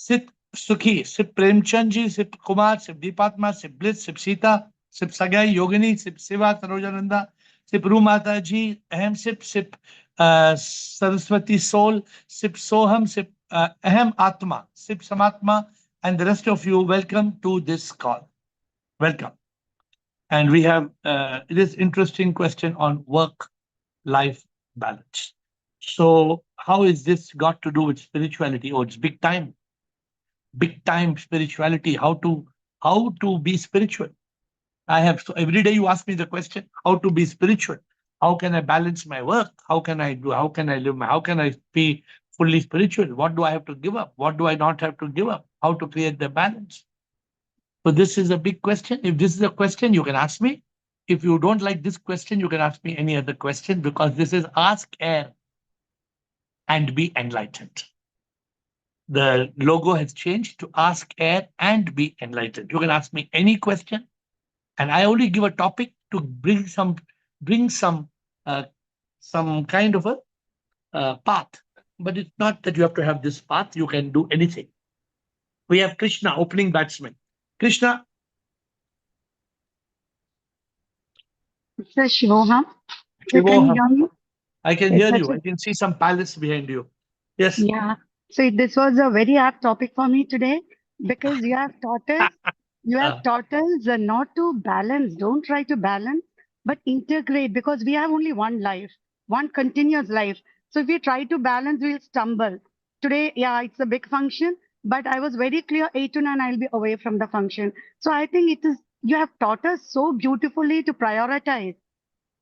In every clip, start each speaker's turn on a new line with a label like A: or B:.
A: Sip Sukhi, Sip Premchandji, Sip Kumar, Sip Deepatma, Sip Bliss, Sip Sita, Sip Sagai, Yogini, Sip Siva, Sarojananda, Sip Rumata Ji, Ahem Sip, Sip Saraswati Soul, Sip Soham, Sip Ahem Atma, Sip Samatma, and the rest of you, welcome to this call. Welcome. And we have this interesting question on work-life balance. So how is this got to do with spirituality? Oh, it's big time spirituality. How to be spiritual? I have, so every day you ask me the question, how to be spiritual? How can I balance my work? How can I live how can I be fully spiritual? What do I have to give up? What do I not have to give up? How to create the balance? So this is a big question. If this is a question, you can ask me. If you don't like this question, you can ask me any other question, because this is Ask AiR and Be Enlightened. The logo has changed to Ask AiR and Be Enlightened. You can ask me any question, and I only give a topic to bring some kind of a path. But it's not that you have to have this path. You can do anything. We have Krishna, opening batsman. Krishna.
B: Mr. Shivoham, so can you
A: Shivoham.
B: hear me?
A: I can
B: It's
A: hear
B: such
A: you.
B: a,
A: I can see some palace behind you. Yes.
B: yeah. So this was a very apt topic for me today because you have
A: Uh,
B: taught us not to balance, don't try to balance, but integrate because we have only one life, one continuous life. So if we try to balance, we'll stumble. Today, yeah, it's a big function, but I was very clear 8 to 9, I'll be away from the function. So I think you have taught us so beautifully to prioritize.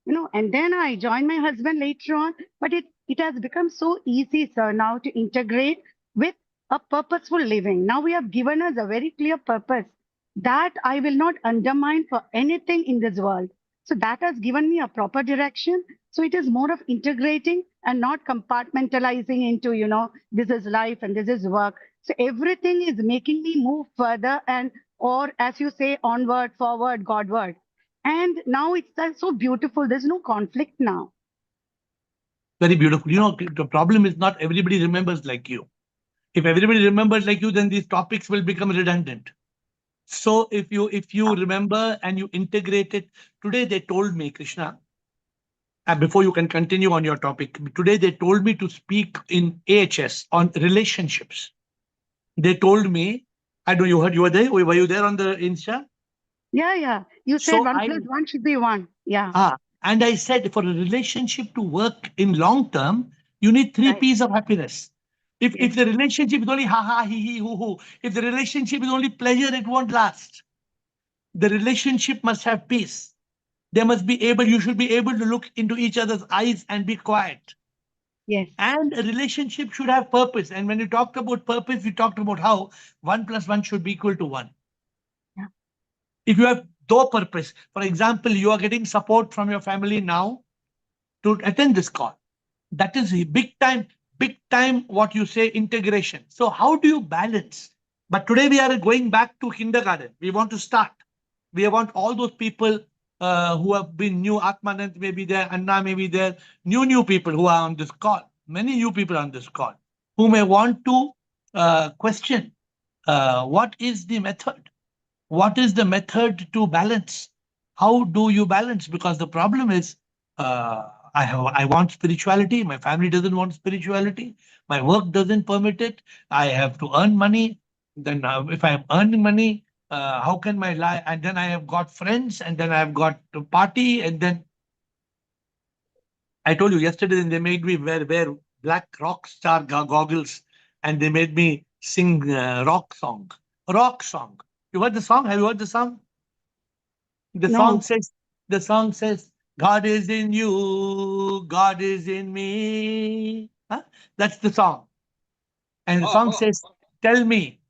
B: And then I joined my husband later on, but it has become so easy, sir, now to integrate with a purposeful living. Now we have given us a very clear purpose that I will not undermine for anything in this world. So that has given me a proper direction. So it is more of integrating and not compartmentalizing into, this is life and this is work. So everything is making me move further or as you say, onward, forward, Godward. And now it's so beautiful. There's no conflict now.
A: Very beautiful. The problem is not everybody remembers like you. If everybody remembers like you, then these topics will become redundant. So if you remember and you integrate it, today they told me, Krishna, and before you can continue on your topic, today they told me to speak in AHS on relationships. They told me, I know you heard, you were there. Were you there on the Insta?
B: Yeah, yeah. You said
A: So
B: one plus one should be one. Yeah.
A: and I said, for a relationship to work in long term, you need three
B: Right.
A: P's of happiness. If
B: Yes.
A: the relationship is only ha ha, he he, hoo, if the relationship is only pleasure, it won't last. The relationship must have peace. You should be able to look into each other's eyes and be quiet.
B: Yes.
A: And a relationship should have purpose. And when you talked about purpose, we talked about how 1 plus 1 should be equal to 1.
B: Yeah.
A: If you have no purpose, for example, you are getting support from your family now to attend this call. That is a big time what you say, integration. So how do you balance? But today we are going back to kindergarten. We want to start. We want all those people who have been new. Atmanand may be there, Anna may be there, new people who are on this call. Many new people on this call who may want to question what is the method? What is the method to balance? How do you balance? Because the problem is, I want spirituality. My family doesn't want spirituality. My work doesn't permit it. I have to earn money. Then if I'm earning money, how can my life? And then I have got friends, and then I have got to party, and then I told you yesterday. Then they made me wear black rock star goggles, and they made me sing rock song. Rock song. You heard the song? Have you heard the song? The song
B: No.
A: says, the song says, God is in you, God is in me. Huh? That's the song. And the song says, tell me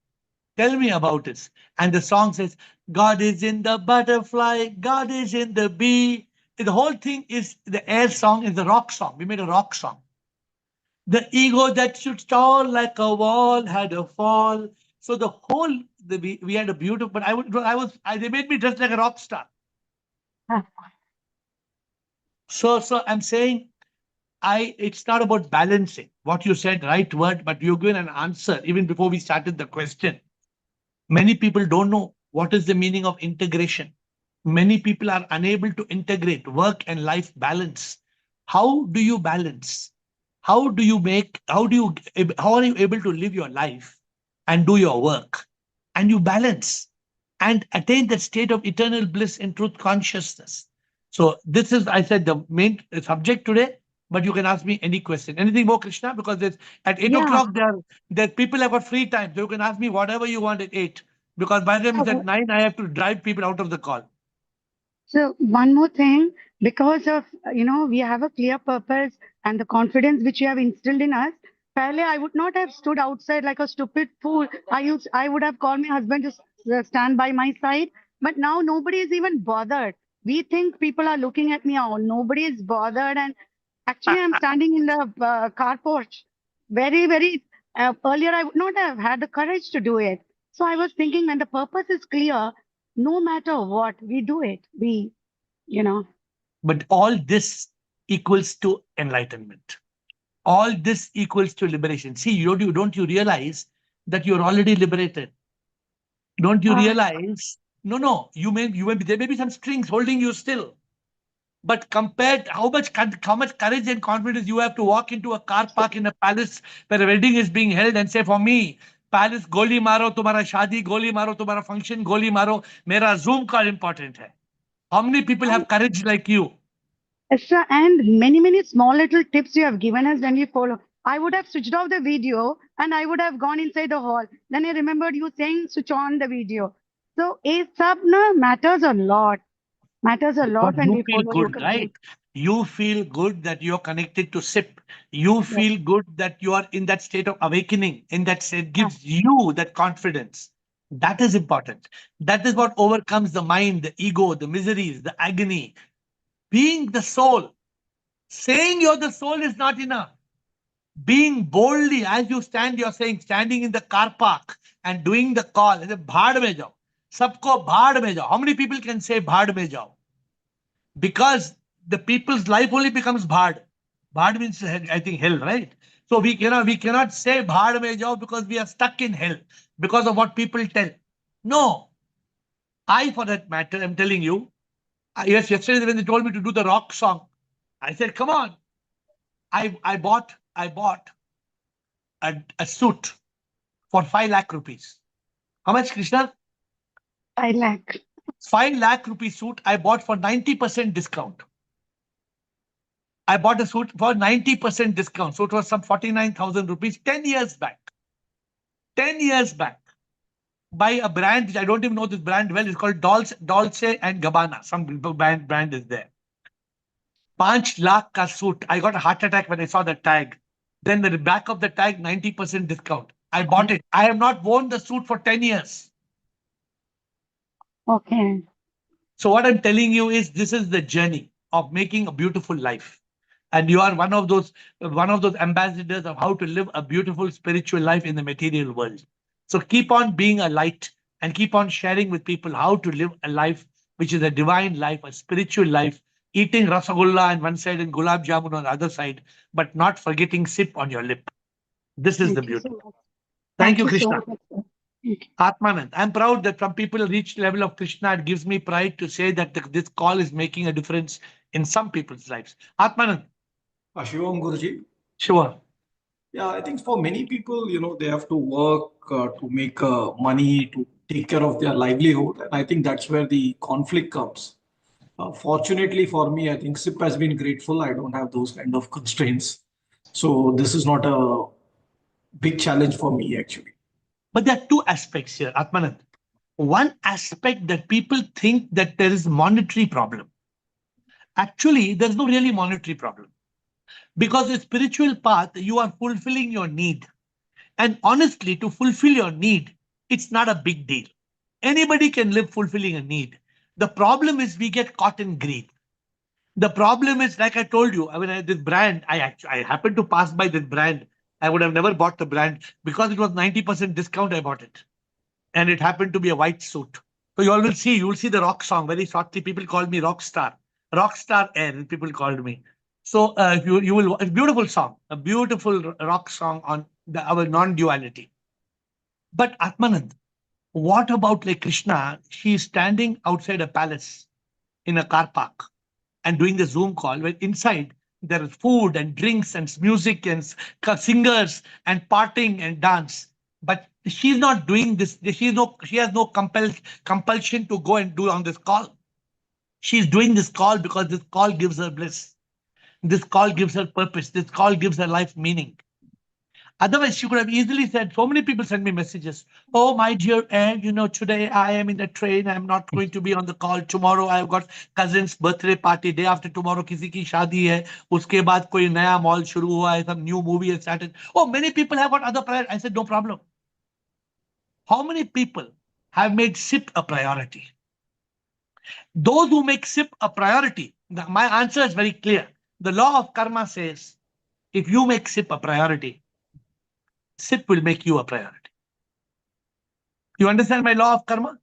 A: about it. And the song says, God is in the butterfly, God is in the bee. The whole thing is the AiR song, is the rock song. We made a rock song. The ego that stood tall like a wall had a fall. So we had a beautiful, but they made me dress like a rock star.
B: Ah,
A: So I'm saying, it's not about balancing. What you said, right word, but you given an answer even before we started the question. Many people don't know what is the meaning of integration. Many people are unable to integrate work and life balance. How do you balance? How are you able to live your life and do your work and you balance and attain that state of eternal bliss in truth consciousness? So this is, I said, the main subject today, but you can ask me any question. Anything more, Krishna? Because there's, at 8
B: Yeah.
A: o'clock, there people have got free time. So you can ask me whatever you want at 8. Because by the time it's at 9, I have to drive people out of the call.
B: So one more thing, because of, we have a clear purpose and the confidence which you have instilled in us. Pehle, I would not have stood outside like a stupid fool. I would have called my husband to stand by my side. But now nobody is even bothered. We think people are looking at me. Oh, nobody is bothered. And actually, I'm standing in the car porch. Very, very earlier, I would not have had the courage to do it. So I was thinking, when the purpose is clear, no matter what, we do it. You know,
A: But all this equals to enlightenment. All this equals to liberation. See, don't you realize that you're already liberated? Don't you
B: uh,
A: realize? No, no. There may be some strings holding you still. But compared how much courage and confidence you have to walk into a car park in a palace where a wedding is being held and say, for me, palace goli maro, tumhara shadi goli maro, tumhara function goli maro, mera Zoom call important hai. How many people
B: and
A: have courage like you?
B: extra and many, many small little tips you have given us when we follow. I would have switched off the video and I would have gone inside the hall. Then I remembered you saying switch on the video. So a sub na matters a
A: Because
B: lot when
A: you
B: we
A: feel
B: follow your
A: good, right?
B: guidance.
A: You feel good that you're connected to SIP. You
B: Yes.
A: feel good that you are in that state of awakening, in that state
B: Ah,
A: gives you that confidence. That is important. That is what overcomes the mind, the ego, the miseries, the agony. Being the soul, saying you're the soul is not enough. Being boldly, as you stand, you're saying, standing in the car park and doing the call. Bhaad mein jao. Sabko bhaad mein jao. How many people can say bhaad mein jao? Because the people's life only becomes bhad. Bhad means, I think, hell, right? So we cannot say bhad mein jao because we are stuck in hell because of what people tell. No, for that matter, I'm telling you. Yes, yesterday when they told me to do the rock song, I said, come on. I bought a suit for 5 lakh rupees. How much, Krishna?
B: I like.
A: 5 lakh rupee suit I bought for 90% discount. I bought a suit for 90% discount. So it was some 49,000 rupees 10 years back. 10 years back. By a brand, which I don't even know this brand well. It's called Dolce and Gabbana. Some brand is there. 5 lakh ka suit. I got a heart attack when I saw the tag. Then the back of the tag, 90% discount. I bought it. I have not worn the suit for 10 years.
B: Okay.
A: So what I'm telling you is this is the journey of making a beautiful life. And you are one of those ambassadors of how to live a beautiful spiritual life in the material world. So keep on being a light and keep on sharing with people how to live a life which is a divine life, a spiritual life, eating rasagulla on one side and gulab jamun on the other side, but not forgetting sip on your lip. This is the
B: Thank you so
A: beauty.
B: much.
A: Thank
B: Thank
A: you,
B: you so
A: Krishna.
B: much, sir. Thank you.
A: Atmanand, I'm proud that some people reach the level of Krishna. It gives me pride to say that this call is making a difference in some people's lives. Atmanand,
C: Shivam Guruji.
A: sure.
C: Yeah, I think for many people, they have to work to make money to take care of their livelihood. And I think that's where the conflict comes. Fortunately for me, I think SIP has been grateful. I don't have those kind of constraints. So this is not a big challenge for me, actually.
A: But there are two aspects here, Atmanand. One aspect that people think that there is monetary problem. Actually, there's no really monetary problem because the spiritual path, you are fulfilling your need. And honestly, to fulfill your need, it's not a big deal. Anybody can live fulfilling a need. The problem is we get caught in greed. The problem is, like I told you, this brand, I happened to pass by this brand. I would have never bought the brand because it was 90% discount. I bought it. And it happened to be a white suit. So you'll see the rock song very shortly. People called me rock star AiR, and people called me. So you will, a beautiful song, a beautiful rock song on our non-duality. But Atmanand, what about like Krishna? She's standing outside a palace in a car park and doing the Zoom call, where inside there is food and drinks and music and singers and partying and dance. But she's not doing this. She has no compulsion to go and do on this call. She's doing this call because this call gives her bliss. This call gives her purpose. This call gives her life meaning. Otherwise, she could have easily said, so many people send me messages. Oh, my dear Anne, today I am in the train. I'm not going to be on the call. Tomorrow I've got cousin's birthday party. Day after tomorrow, किसी की शादी है. उसके बाद कोई नया mall शुरू हुआ है. Some new movie has started. Oh, many people have got other priorities. I said, no problem. How many people have made SIP a priority? Those who make SIP a priority, my answer is very clear. The law of karma says, if you make SIP a priority, SIP will make you a priority. You understand my law of karma?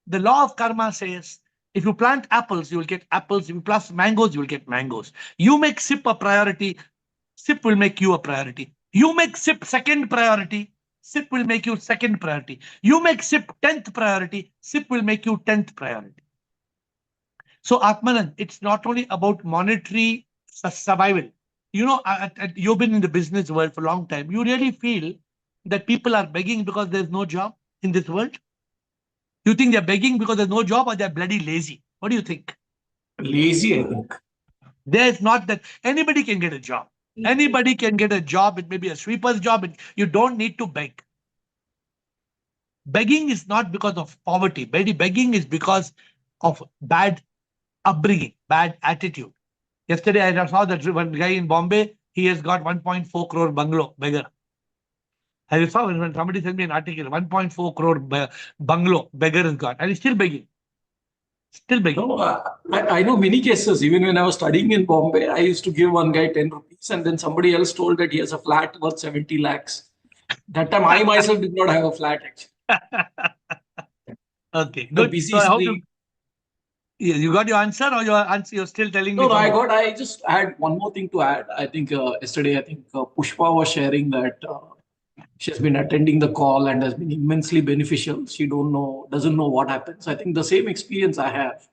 A: The law of karma says, if you plant apples, you will get apples. If you plant mangoes, you will get mangoes. You make SIP a priority, SIP will make you a priority. You make SIP second priority, SIP will make you second priority. You make SIP 10th priority, SIP will make you 10th priority. So Atmanan, it's not only about monetary survival. You've been in the business world for a long time. You really feel that people are begging because there's no job in this world? You think they're begging because there's no job, or they're bloody lazy? What do you think?
C: Lazy, I think.
A: There's not that anybody can get a job. Anybody can get a job. It may be a sweeper's job. You don't need to beg. Begging is not because of poverty. Begging is because of bad upbringing, bad attitude. Yesterday, I saw that one guy in Bombay, he has got 1.4 crore bungalow, beggar. I saw when somebody sent me an article, 1.4 crore bungalow, beggar has got, and he's still begging. Still begging.
C: No, I know many cases. Even when I was studying in Bombay, I used to give one guy 10 rupees, and then somebody else told that he has a flat worth 70 lakhs. That time, I myself did not have a flat, actually.
A: Okay,
C: The
A: good.
C: busy
A: So I hope
C: street.
A: you got your answer, or your answer you're still telling me?
C: No, I just had one more thing to add. I think yesterday, Pushpa was sharing that she has been attending the call and has been immensely beneficial. She doesn't know what happens. I think the same experience I have,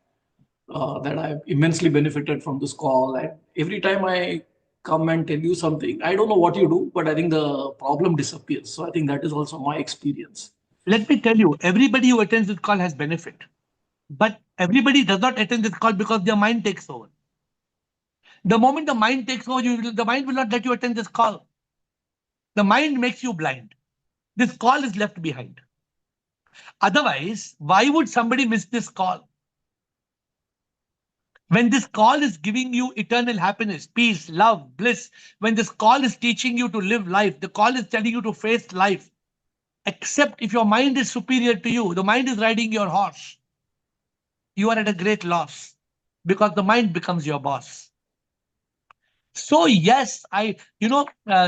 C: that I've immensely benefited from this call. And every time I come and tell you something, I don't know what you do, but I think the problem disappears. So I think that is also my experience.
A: Let me tell you, everybody who attends this call has benefit. But everybody does not attend this call because their mind takes over. The moment the mind takes over, the mind will not let you attend this call. The mind makes you blind. This call is left behind. Otherwise, why would somebody miss this call? When this call is giving you eternal happiness, peace, love, bliss, when this call is teaching you to live life, the call is telling you to face life, except if your mind is superior to you, the mind is riding your horse, you are at a great loss because the mind becomes your boss. So yes,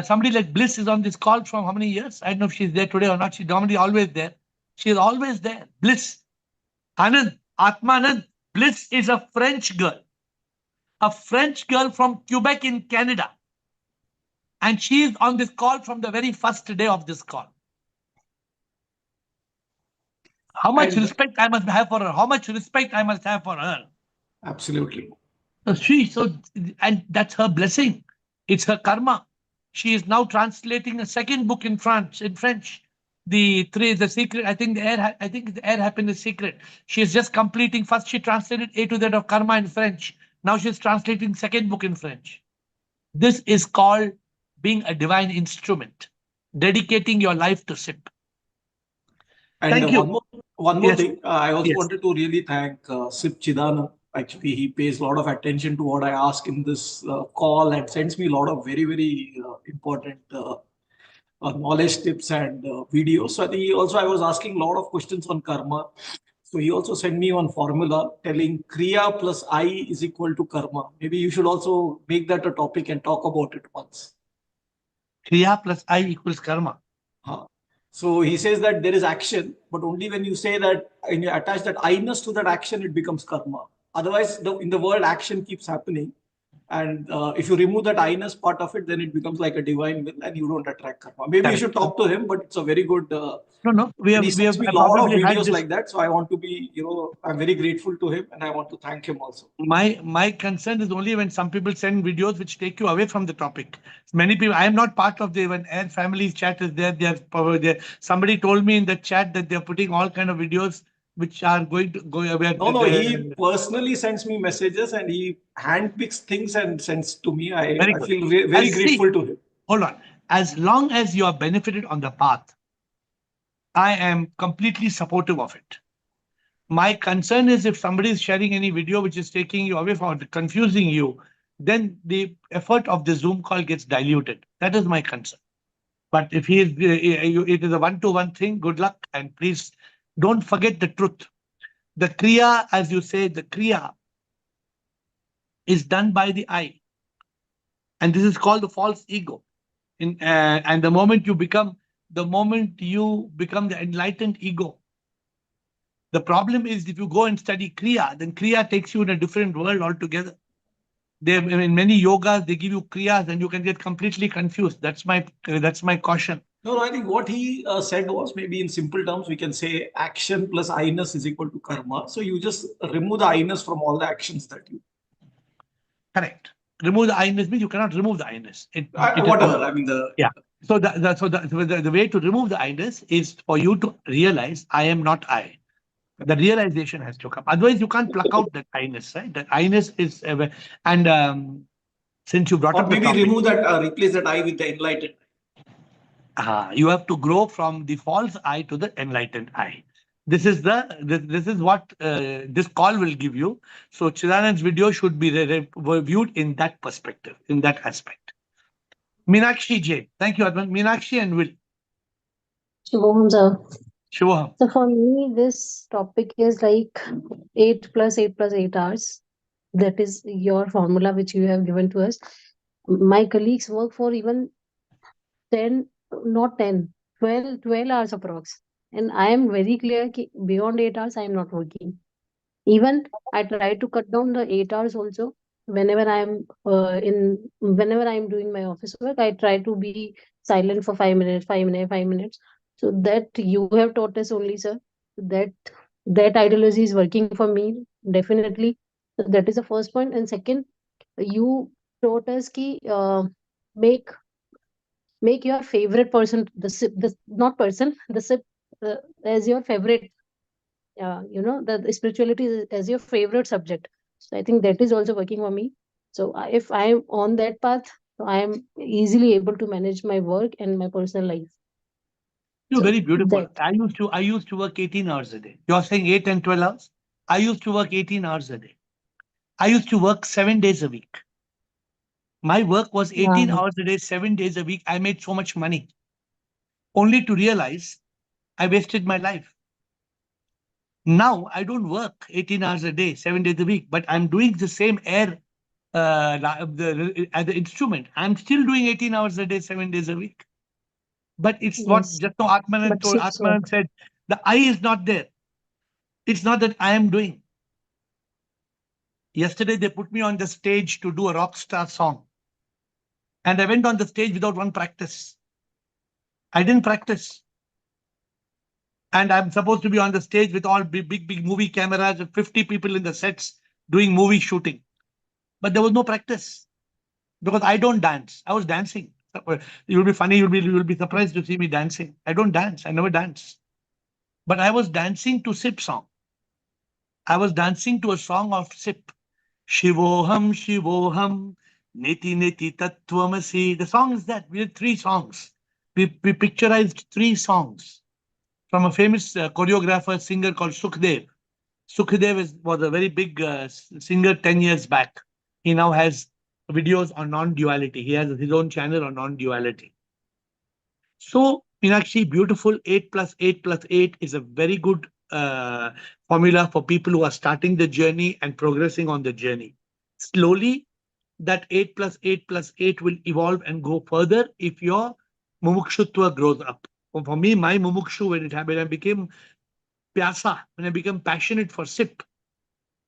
A: somebody like Bliss is on this call from how many years? I don't know if she's there today or not. She's normally always there. She is always there. Bliss. Anand, Atmanand, Bliss is a French girl. A French girl from Quebec in Canada. And she is on this call from the very first day of this call. How much respect I must have for her. How much respect I must have for her.
C: Absolutely.
A: And that's her blessing. It's her karma. She is now translating a second book in French. The secret. I think the AiR Happiness Secret. She is just completing. First, she translated A to Z of karma in French. Now she's translating second book in French. This is called being a divine instrument, dedicating your life to SIP.
C: And
A: thank you.
C: One more thing. I also wanted to really thank SIP Chidanand. Actually, he pays a lot of attention to what I ask in this call and sends me a lot of very, very important knowledge tips and videos. So I think I was asking a lot of questions on karma. So he also sent me one formula telling Kriya plus I is equal to karma. Maybe you should also make that a topic and talk about it once.
A: Kriya plus I equals karma.
C: So he says that there is action, but only when you say that and you attach that I-ness to that action, it becomes karma. Otherwise, in the world, action keeps happening. And if you remove that I-ness part of it, then it becomes like a divine will and you don't attract karma. Maybe you
A: Correct.
C: should talk to him, but it's a very good.
A: No, we
C: And he
A: have
C: sends me a lot of
A: probably had
C: videos
A: this.
C: like that. So I want to be, I'm very grateful to him and I want to thank him also.
A: My concern is only when some people send videos which take you away from the topic. Many people, I am not part of the when AiR family chat is there. Somebody told me in the chat that they're putting all kind of videos which are going to go away.
C: No, he personally sends me messages and he handpicks things and sends to me.
A: Very
C: I
A: good.
C: feel very grateful to him.
A: Hold on. As long as you are benefited on the path, I am completely supportive of it. My concern is if somebody is sharing any video which is taking you away from confusing you, then the effort of the Zoom call gets diluted. That is my concern. But if he is, it is a one-to-one thing, good luck. And please don't forget the truth. The Kriya, as you say, the Kriya is done by the I. And this is called the false ego. And the moment you become the enlightened ego, the problem is if you go and study Kriya, then Kriya takes you in a different world altogether. In many yogas, they give you Kriyas and you can get completely confused. That's my caution.
C: No, I think what he said was maybe in simple terms, we can say action plus I-ness is equal to karma. So you just remove the I-ness from all the actions that you.
A: Correct. Remove the I-ness means you cannot remove the I-ness.
C: Whatever. I mean,
A: yeah. So the way to remove the I-ness is for you to realize I am not I. The realization has to come. Otherwise, you can't pluck out that I-ness, right? That I-ness is, since you brought
C: or
A: up the
C: maybe
A: topic,
C: remove that, replace that I with the enlightened.
A: You have to grow from the false I to the enlightened I. This is what this call will give you. So Chidanand's video should be viewed in that perspective, in that aspect. Meenakshi J. Thank you, Advan. Meenakshi and Will.
D: Shubham sir.
A: Shubham.
D: So for me, this topic is like 8 plus 8 plus 8 hours. That is your formula which you have given to us. My colleagues work for even 10, not 10, 12 hours approx. And I am very clear that beyond 8 hours, I am not working. Even I try to cut down the 8 hours also. Whenever I'm doing my office work, I try to be silent for 5 minutes, 5 minutes, 5 minutes. So that you have taught us only, sir. That ideology is working for me, definitely. So that is the first point. And second, you taught us make your favorite person the not person the sip as your favorite. The spirituality is as your favorite subject. So I think that is also working for me. So if I'm on that path, I am easily able to manage my work and my personal life.
A: You're very beautiful.
D: That.
A: I used to work 18 hours a day. You're saying 8 and 12 hours? I used to work 18 hours a day. I used to work 7 days a week. My work was 18 hours a day, 7 days a week. I made so much money. Only to realize I wasted my life. Now I don't work 18 hours a day, 7 days a week, but I'm doing the same AiR the instrument. I'm still doing 18 hours a day, 7 days a week. But it's what just now Atmanan said, the I is not there. It's not that I am doing. Yesterday, they put me on the stage to do a rock star song. And I went on the stage without one practice. I didn't practice. And I'm supposed to be on the stage with all big movie cameras with 50 people in the sets doing movie shooting. But there was no practice because I don't dance. I was dancing. You'll be funny. You'll be surprised to see me dancing. I don't dance. I never dance. But I was dancing to SIP song. I was dancing to a song of SIP. Shivoham, Shivoham, Neti Neti Tattvamasi. The song is that. We did 3 songs. We picturized 3 songs from a famous choreographer, singer called Sukhdev. Sukhdev was a very big singer 10 years back. He now has videos on non-duality. He has his own channel on non-duality. So, Meenakshi, beautiful 8 plus 8 plus 8 is a very good formula for people who are starting the journey and progressing on the journey. Slowly, that 8 plus 8 plus 8 will evolve and go further if your mumukshutva grows up. For me, my mumukshu, when I became pyasa, when I became passionate for SIP,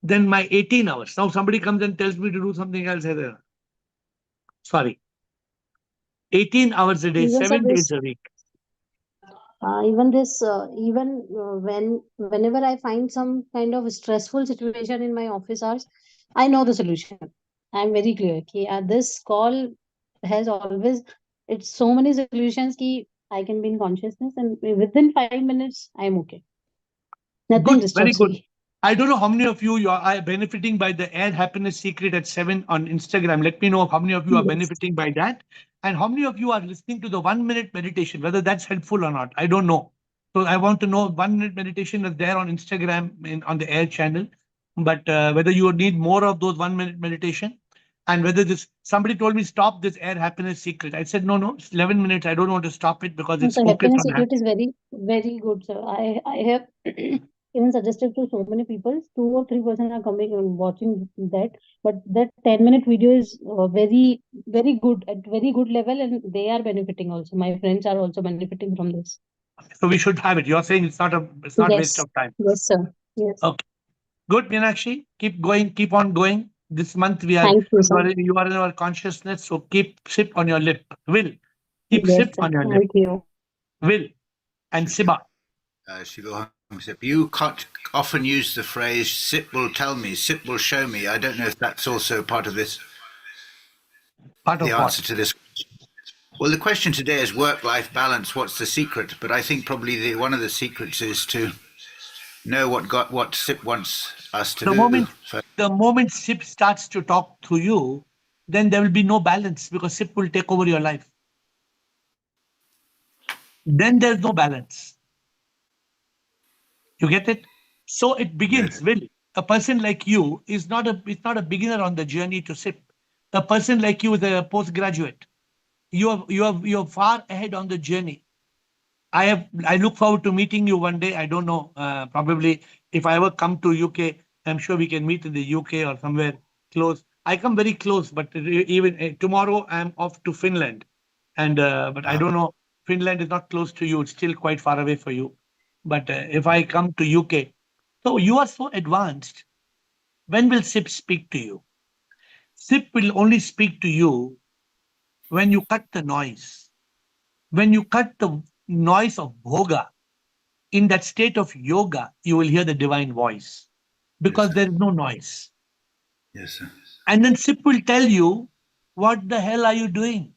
A: then my 18 hours. Now somebody comes and tells me to do something else. Sorry, 18 hours a day,
D: Even sir,
A: 7 days a week.
D: even this, whenever I find some kind of stressful situation in my office hours, I know the solution. I'm very clear. Ki, this call has always, it's so many solutions ki I can be in consciousness and within 5 minutes, I'm okay. Nothing
A: Good, very
D: disturbs
A: good.
D: me.
A: I don't know how many of you are benefiting by the AiR Happiness Secret at 7 on Instagram. Let me know how many of you are
D: Yes.
A: benefiting by that. And how many of you are listening to the 1 minute meditation, whether that's helpful or not. I don't know. So I want to know 1 minute meditation is there on Instagram on the AiR channel. But whether you need more of those 1 minute meditation and whether this, somebody told me stop this AiR Happiness Secret. I said, no, it's 11 minutes. I don't want to stop it because
D: No,
A: it's
D: so
A: focused
D: happiness
A: on
D: secret
A: happiness.
D: is very, very good, sir. I have even suggested to so many people. 2 or 3% are coming and watching that, but that 10-minute video is very, very good at very good level, and they are benefiting also. My friends are also benefiting from this.
A: So we should have it. You're saying it's not waste
D: Yes,
A: of time.
D: yes, sir. Yes.
A: Okay. Good, Meenakshi. Keep going, keep on going. This month we are
D: Thank you, sir.
A: you are in our consciousness, so keep sip on your lip. Will. Keep
D: Yes,
A: sip
D: sir.
A: on your lip.
D: Thank you.
A: Will. And Siba.
E: Shivoham Sip, you can't often use the phrase "sip will tell me," "sip will show me." I don't know if that's also part of this,
A: Part
E: the
A: of what?
E: answer to this. Well, the question today is work-life balance. What's the secret? But I think probably one of the secrets is to know what SIP wants us to
A: The
E: do.
A: moment sip starts to talk to you, then there will be no balance because sip will take over your life. Then there's no balance. You get it? So it begins.
E: Yes.
A: Will. A person like you is not a beginner on the journey to sip. A person like you is a postgraduate. You're far ahead on the journey. I look forward to meeting you one day. I don't know. Probably if I ever come to UK, I'm sure we can meet in the UK or somewhere close. I come very close, but even tomorrow I'm off to Finland, and but I don't know. Finland is not close to you. It's still quite far away for you. But if I come to UK, so you are so advanced. When will SIP speak to you? SIP will only speak to you when you cut the noise. When you cut the noise of bhoga, in that state of yoga, you will hear the divine voice because
E: Yes,
A: there is no noise.
E: yes, sir.
A: And then SIP will tell you, what the hell are you doing?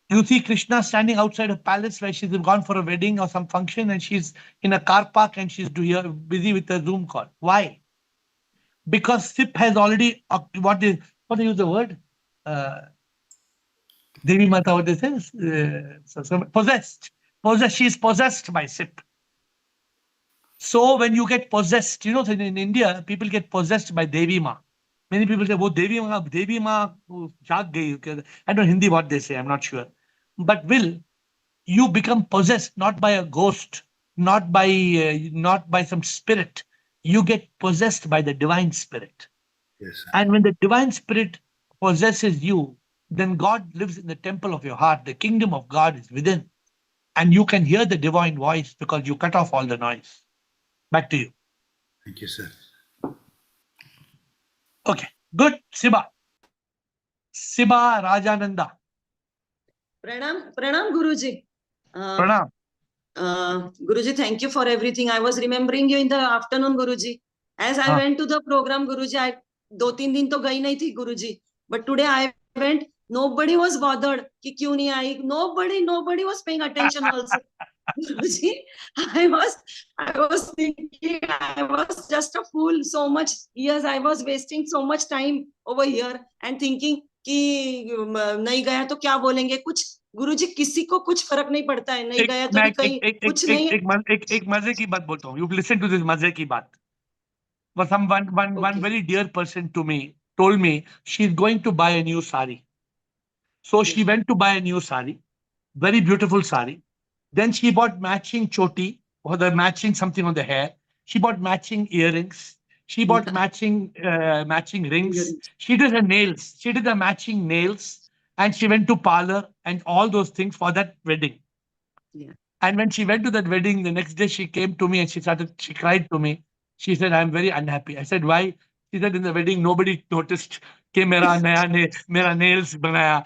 A: You see Krishna standing outside a palace where she's gone for a wedding or some function and she's in a car park and she's busy with a Zoom call. Why? Because SIP has already, what do you use the word? Devi Mata, what this is? Possessed. She is possessed by SIP. So when you get possessed, in India, people get possessed by Devi Ma. Many people say, "Oh, Devi Ma, jaag gayi." I don't know Hindi what they say. I'm not sure. But you become possessed not by a ghost, not by some spirit. You get possessed by the divine spirit.
E: Yes, sir.
A: And when the divine spirit possesses you, then God lives in the temple of your heart. The kingdom of God is within. And you can hear the divine voice because you cut off all the noise. Back to you.
E: Thank you, sir.
A: Okay, good. Siba Rajananda.
F: Pranam Guruji.
A: Pranam.
F: Guruji, thank you for everything. I was remembering you in the afternoon, Guruji. As I went to the program, Guruji, I 2-3 दिन तो गई नहीं थी, Guruji. But today I went. Nobody was bothered कि क्यों नहीं आई. Nobody was paying attention also. Guruji, I was thinking I was just a fool. So much years I was wasting so much time over here and thinking कि नहीं गया तो क्या बोलेंगे कुछ. गुरुजी किसी को कुछ फर्क नहीं पड़ता है. नहीं गया तो भी कहीं कुछ नहीं.
A: एक मजे की बात बोलता हूँ. You listen to this मजे की बात. For one very dear person to me told me she's going to buy a new sari. So she went to buy a new sari, very beautiful sari. Then she bought matching choti or the matching something on the hair. She bought matching earrings. She bought matching rings. She did her nails. She did the matching nails, and she went to parlor and all those things for that wedding.
F: Yeah.
A: And when she went to that wedding, the next day she came to me and she cried to me. She said, "I'm very unhappy." I said, "Why?" She said, "In the wedding, nobody noticed कि मेरा nails बनाया.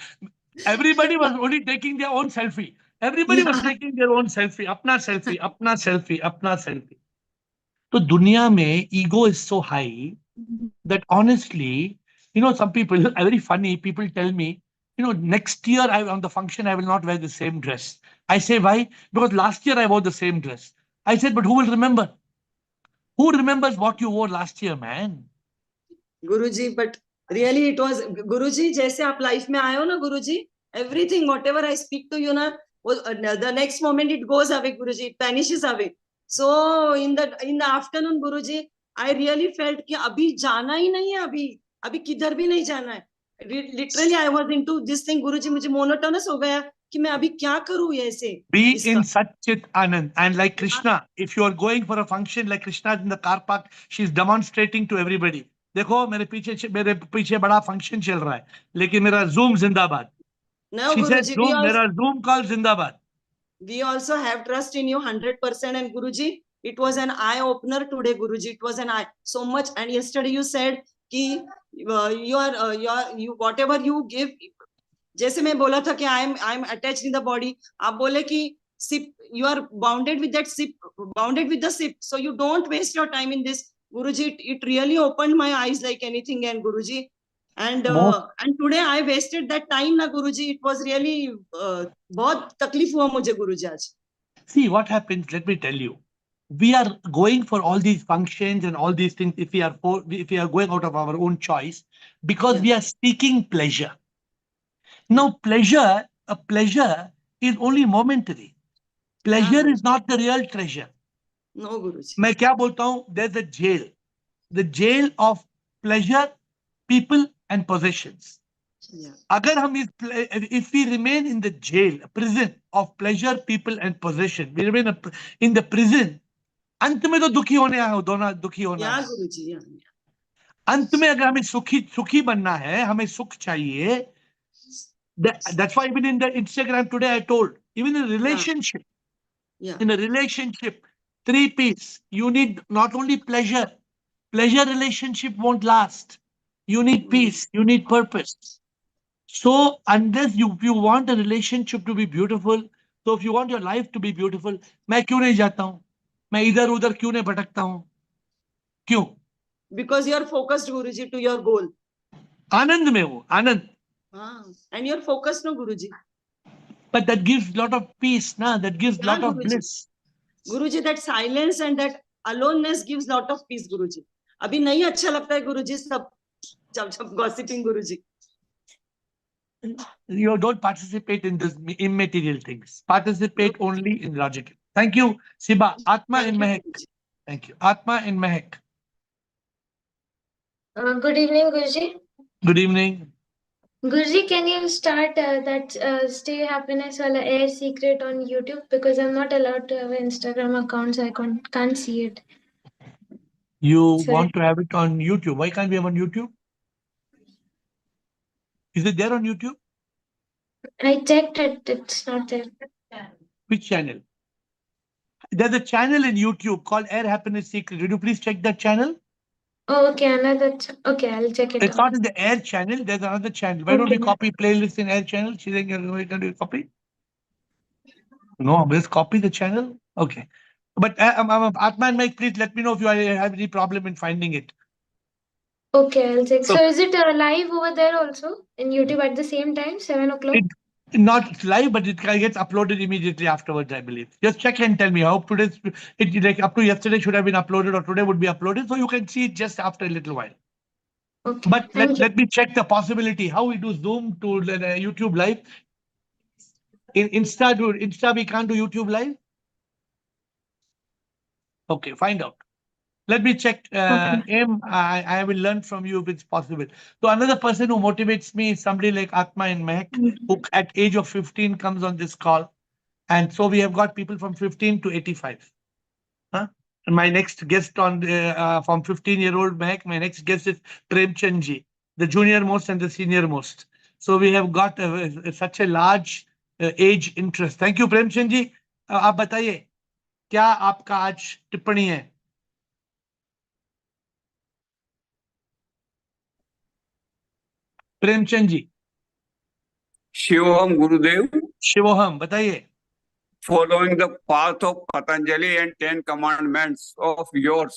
A: Everybody was only taking their own selfie. Everybody was
F: Yeah.
A: taking their own selfie. अपना selfie, अपना selfie, अपना selfie. तो दुनिया में ego is so high that honestly, some people are very funny. People tell me, next year on the function, I will not wear the same dress. I say, why? Because last year I wore the same dress. I said, but who will remember? Who remembers what you wore last year, man?
F: Guruji, but really it was Guruji, जैसे आप life में आए हो ना Guruji, everything whatever I speak to you ना, the next moment it goes away Guruji, it vanishes away. So in the afternoon Guruji, I really felt कि अभी जाना ही नहीं है, अभी किधर भी नहीं जाना है. Literally I was into this thing Guruji, मुझे monotonous हो गया कि मैं अभी क्या करूँ ऐसे.
A: Be
F: इसका.
A: in Satchit Anand. And like Krishna, if you are going for a function like Krishna in the car park, she's demonstrating to everybody. देखो मेरे पीछे बड़ा function चल रहा है, लेकिन मेरा Zoom जिंदाबाद.
F: No
A: She said,
F: Guruji,
A: Zoom, मेरा Zoom call जिंदाबाद.
F: we also have trust in you 100%. And Guruji, it was an eye opener today, Guruji. It was an eye so much. And yesterday you said कि you whatever you give, जैसे मैं बोला था कि I'm attached in the body, आप बोले कि sip, you are bounded with that sip, bounded with the sip, so you don't waste your time in this. Guruji, it really opened my eyes like anything. And Guruji, and today I wasted that time na Guruji. It was really बहुत तकलीफ हुआ मुझे Guruji आज.
A: See what happens, let me tell you. We are going for all these functions and all these things if we are going out of our own choice because we are seeking pleasure. Now, a pleasure is only momentary. Pleasure is not the real treasure.
F: No Guruji.
A: मैं क्या बोलता हूँ? There's a jail. The jail of pleasure, people and possessions.
F: Yeah.
A: अगर हम if we remain in the jail, prison of pleasure, people and possession, we remain in the prison. अंत में तो दुखी होने आए हो, दोनों दुखी होना
F: Yeah,
A: है.
F: Guruji. Yeah.
A: अंत में अगर हमें सुखी बनना है, हमें सुख चाहिए. That's why even in the Instagram today I told, even in a relationship, in a relationship, 3 P's. You need not only pleasure. Pleasure relationship won't last. You need peace. You need purpose. So unless you want a relationship to be beautiful, so if you want your life to be beautiful, मैं क्यों नहीं जाता हूँ? मैं इधर उधर क्यों नहीं भटकता हूँ? क्यों?
F: Because you are focused Guruji to your goal.
A: आनंद में हूँ, आनंद.
F: And you're focused no Guruji.
A: But that gives lot of peace, na? That gives lot of
F: Guruji.
A: bliss.
F: Guruji, that silence and that aloneness gives lot of peace Guruji. अभी नहीं अच्छा लगता है Guruji सब जब gossiping Guruji.
A: You don't participate in this immaterial things. Participate only in logical. Thank you, Siba. Atma in Mehak. Thank you. Atma in Mehak.
G: Good evening, Guruji.
A: Good evening.
G: Guruji, can you start that Stay Happiness wala AiR secret on YouTube? Because I'm not allowed to have an Instagram account, so I can't see it.
A: You
G: Sorry.
A: want to have it on YouTube. Why can't we have on YouTube? Is it there on YouTube?
G: I checked it. It's not there.
A: Which channel? There's a channel in YouTube called AiR Happiness Secret. Would you please check that channel?
G: Oh, okay. Okay, I'll check it
A: It's
G: out.
A: not in the AiR channel. There's another channel. Why don't we copy playlist in AiR channel? She's saying, we can do copy. No, just copy the channel. Okay. But Atma and Mike, please let me know if you have any problem in finding it.
G: Okay, I'll check.
A: So-
G: So is it live over there also in YouTube at the same time, 7 o'clock?
A: Not live, but it gets uploaded immediately afterwards, I believe. Just check and tell me. I hope today's like up to yesterday should have been uploaded or today would be uploaded, so you can see it just after a little while.
G: Okay.
A: But
G: Thank you.
A: let me check the possibility. How we do Zoom to YouTube live? In Insta we can't do YouTube live? Okay, find out. Let me check. I will learn from you if it's possible. So another person who motivates me is somebody like Atma and Mehak, who at age of 15 comes on this call. And so we have got people from 15 to 85. Huh? And my next guest on from 15-year-old Mehak, my next guest is Premchand ji, the junior most and the senior most. So we have got such a large age interest. Thank you, Premchand ji. आप बताइए क्या आपका आज टिप्पणी है? प्रेमचंद जी।
H: शिवोहम गुरुदेव,
A: शिवोहम, बताइए।
H: following the path of Patanjali and 10 commandments of yours,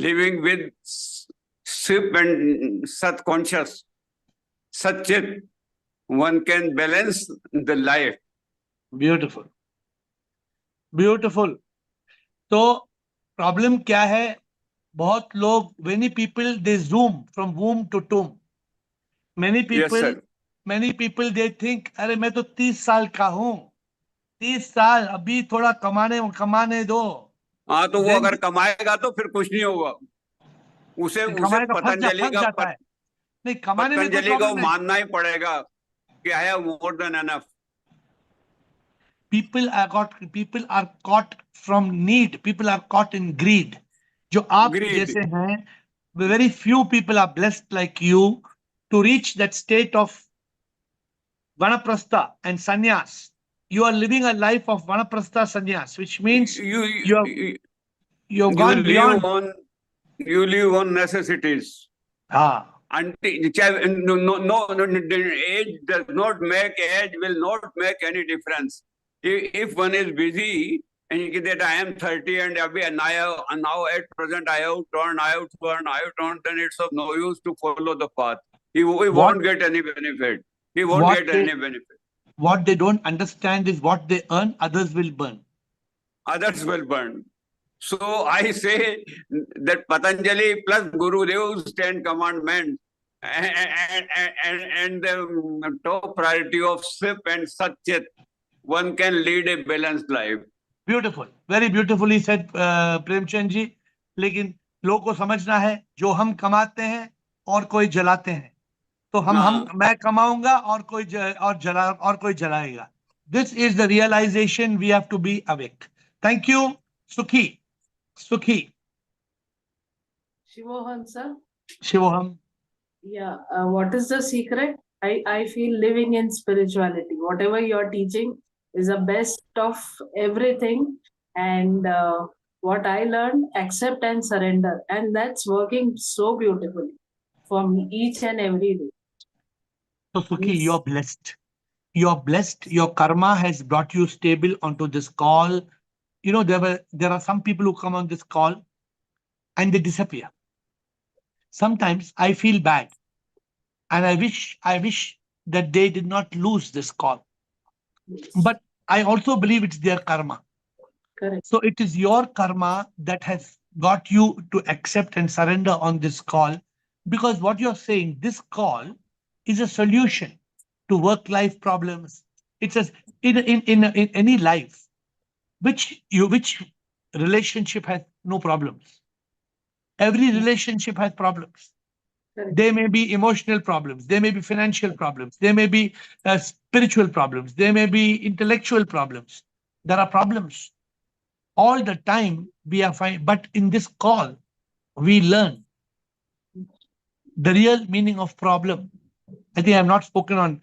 H: living with Sip and Sat conscious, Satchit, one can balance the life.
A: Beautiful, beautiful. तो problem क्या है? बहुत लोग, many people they zoom from womb to tomb. Many
H: Yes,
A: people,
H: sir.
A: Many people they think, अरे मैं तो 30 साल का हूं, 30 साल अभी थोड़ा कमाने दो।
H: हाँ, तो वो
A: Then
H: अगर कमाएगा तो फिर कुछ नहीं होगा। उसे
A: कमाने का
H: पतंजलि
A: फंस जाता है। नहीं, कमाने में कोई
H: पतंजलि को
A: प्रॉब्लम नहीं।
H: मानना ही पड़ेगा कि I have more than enough.
A: people are caught from need, people are caught in greed. जो आप
H: Greed.
A: जैसे हैं, very few people are blessed like you to reach that state of vanaprastha and sannyas. You are living a life of vanaprastha sannyas, which means
H: You
A: you've gone beyond.
H: You live on necessities.
A: Ah,
H: And age does not make, age will not make any difference. If one is busy and you that I am 30 and now at present I have turned, then it's of no use to follow the path. He won't get any benefit. He won't
A: What
H: get
A: they-
H: any benefit.
A: what they don't understand is what they earn, others will burn.
H: Others will burn. So I say that Patanjali plus Gurudev's 10 commandments and the top priority of Sip and Satchit, one can lead a balanced life.
A: Beautiful, very beautifully said Premchand ji. लेकिन लोगों को समझना है, जो हम कमाते हैं और कोई जलाते हैं, तो मैं कमाऊंगा और कोई जलाएगा। This is the realization we have to be awake. Thank you. सुखी।
I: Shivoham, sir.
A: शिवोहम।
I: Yeah. What is the secret? I feel living in spirituality. Whatever you're teaching is the best of everything. And what I learned, accept and surrender. And that's working so beautifully for me each and every day.
A: So Sukhi,
I: Yes.
A: you're blessed. You're blessed. Your karma has brought you stable onto this call. You know, there are some people who come on this call and they disappear. Sometimes I feel bad, and I wish that they did not lose this call.
I: Yes.
A: But I also believe it's their karma.
I: Correct.
A: So it is your karma that has got you to accept and surrender on this call, because what you're saying, this call is a solution to work-life problems. It's in any life, which relationship has no problems. Every relationship has problems.
I: Correct.
A: There may be emotional problems, there may be financial problems, there may be spiritual problems, there may be intellectual problems. There are problems all the time. We are fine, but in this call, we learn the real meaning of problem. I think I have not spoken on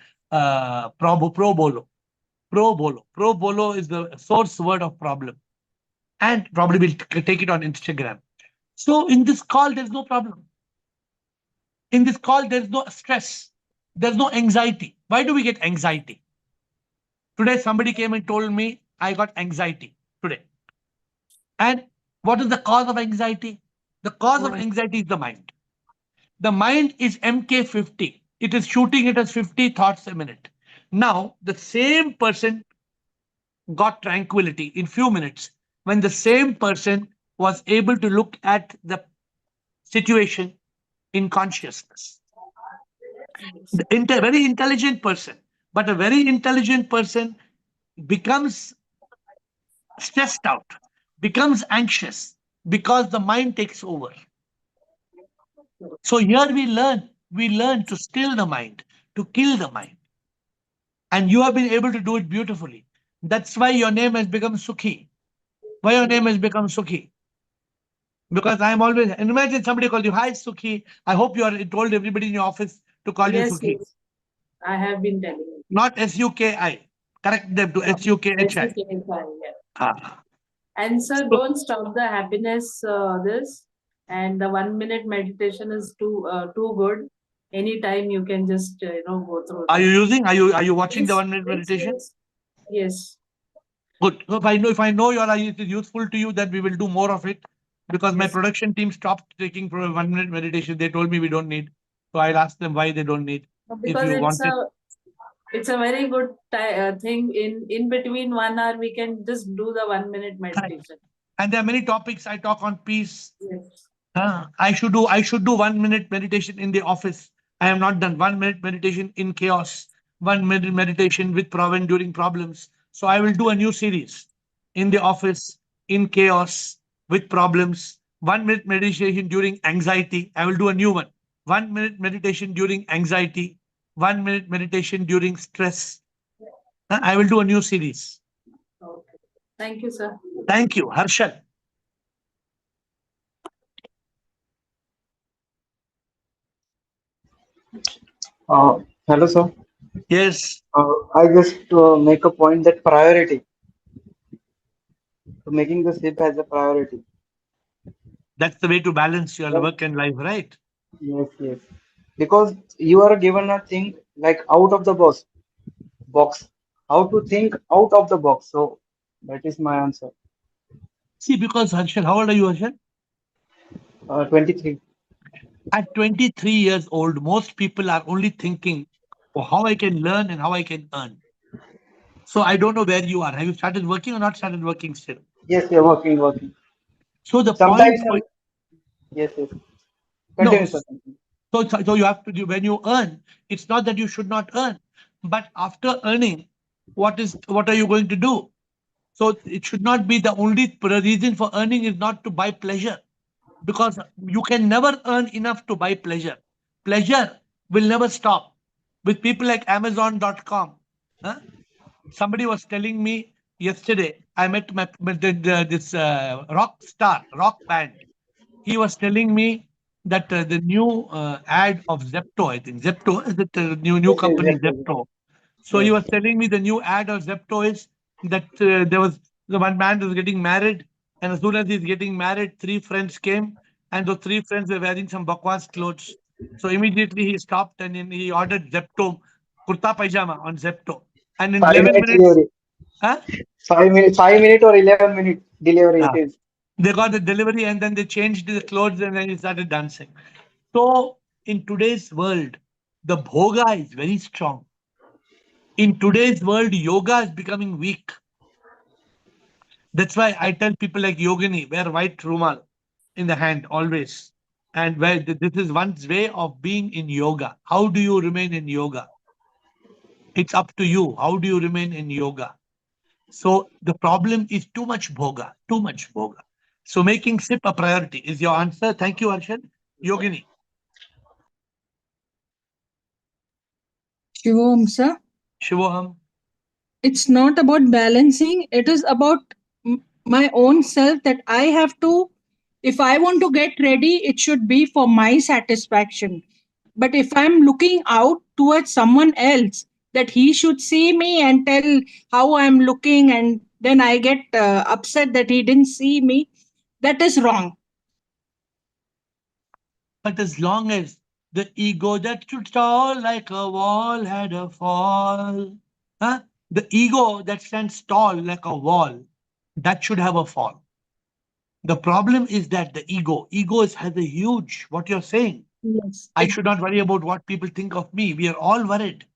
A: pro bolo. Pro bolo is the source word of problem, and probably we'll take it on Instagram. So in this call, there's no problem. In this call, there's no stress. There's no anxiety. Why do we get anxiety? Today, somebody came and told me I got anxiety today. And what is the cause of anxiety? The cause of anxiety is the mind. The mind is MK50. It is shooting it as 50 thoughts a minute. Now, the same person got tranquility in few minutes when the same person was able to look at the situation in consciousness. Very intelligent person, but a very intelligent person becomes stressed out, becomes anxious because the mind takes over. So here we learn to still the mind, to kill the mind. And you have been able to do it beautifully. That's why your name has become Sukhi. Why your name has become Sukhi? Because I am always, and imagine somebody called you, hi Sukhi. I hope you are told everybody in your office to call you
I: Yes,
A: Sukhi.
I: yes. I have been telling you.
A: Not SUKI. Correct them to SUKHI.
I: Yeah.
A: Ah.
I: And sir, don't stop the happiness. And the 1 minute meditation is too good. anytime you can just go through.
A: Are you using? Are you watching the
I: Yes,
A: 1 minute meditation?
I: Yes.
A: Good. So if I know it is useful to you, then we will do more of it. Because my
I: Yes.
A: production team stopped taking 1 minute meditation. They told me we don't need. So I'll ask them why they don't need.
I: Because
A: you want it.
I: it's a very good thing. In between 1 hour, we can just do the 1 minute meditation.
A: And there are many topics. I talk on peace.
I: Yes.
A: I should do 1 minute meditation in the office. I have not done 1 minute meditation in chaos, 1 minute meditation with Pravin during problems. So I will do a new series in the office, in chaos, with problems. 1 minute meditation during anxiety. I will do a new one. 1 minute meditation during anxiety. 1 minute meditation during stress. I will do a new series.
I: Okay. Thank you, sir.
A: Thank you, Harshal.
J: Hello, sir.
A: Yes.
J: I just make a point that priority. So making the SIP as a priority.
A: That's the way to balance your work and life, right?
J: Yes, yes. Because you are given a thing like out of the box. How to think out of the box. So that is my answer.
A: See, because Harshal, how old are you, Harshal?
J: 23.
A: At 23 years old, most people are only thinking, oh, how I can learn and how I can earn. So I don't know where you are. Have you started working or not started working still?
J: Yes, you're working.
A: So the
J: Sometimes,
A: point.
J: yes.
A: No.
J: Continue, sir.
A: So you have to do when you earn. It's not that you should not earn, but after earning, what are you going to do? So it should not be the only reason for earning is not to buy pleasure, because you can never earn enough to buy pleasure. Pleasure will never stop. With people like Amazon.com, somebody was telling me yesterday. I met this rock band. He was telling me that the new ad of Zepto, I think Zepto is the new
J: Yes,
A: company
J: yes.
A: Zepto. So he
J: Yes.
A: was telling me the new ad of Zepto is that there was the one man was getting married, and as soon as he's getting married, 3 friends came, and those 3 friends were wearing some bakwas clothes. So immediately he stopped and then he ordered Zepto kurta pajama on Zepto, and in 11 minutes,
J: Delivery. 5 minute or 11-minute delivery it is.
A: they got the delivery and then they changed the clothes and then he started dancing. So in today's world, the bhoga is very strong. In today's world, yoga is becoming weak. That's why I tell people like Yogini, wear white rumal in the hand always. And where this is one's way of being in yoga. How do you remain in yoga? It's up to you. How do you remain in yoga? So the problem is too much bhoga, too much bhoga. So making SIP a priority is your answer. Thank you, Arshad. Yogini.
K: Shivom, sir.
A: Shivoham.
K: It's not about balancing. It is about my own self that I have to, if I want to get ready, it should be for my satisfaction. But if I'm looking out towards someone else, that he should see me and tell how I'm looking, and then I get upset that he didn't see me, that is wrong.
A: But as long as the ego that stood tall like a wall had a fall, the ego that stands tall like a wall, that should have a fall. The problem is that the ego has a huge, what you're saying.
K: Yes.
A: I should not worry about what people think of me. We are all worried.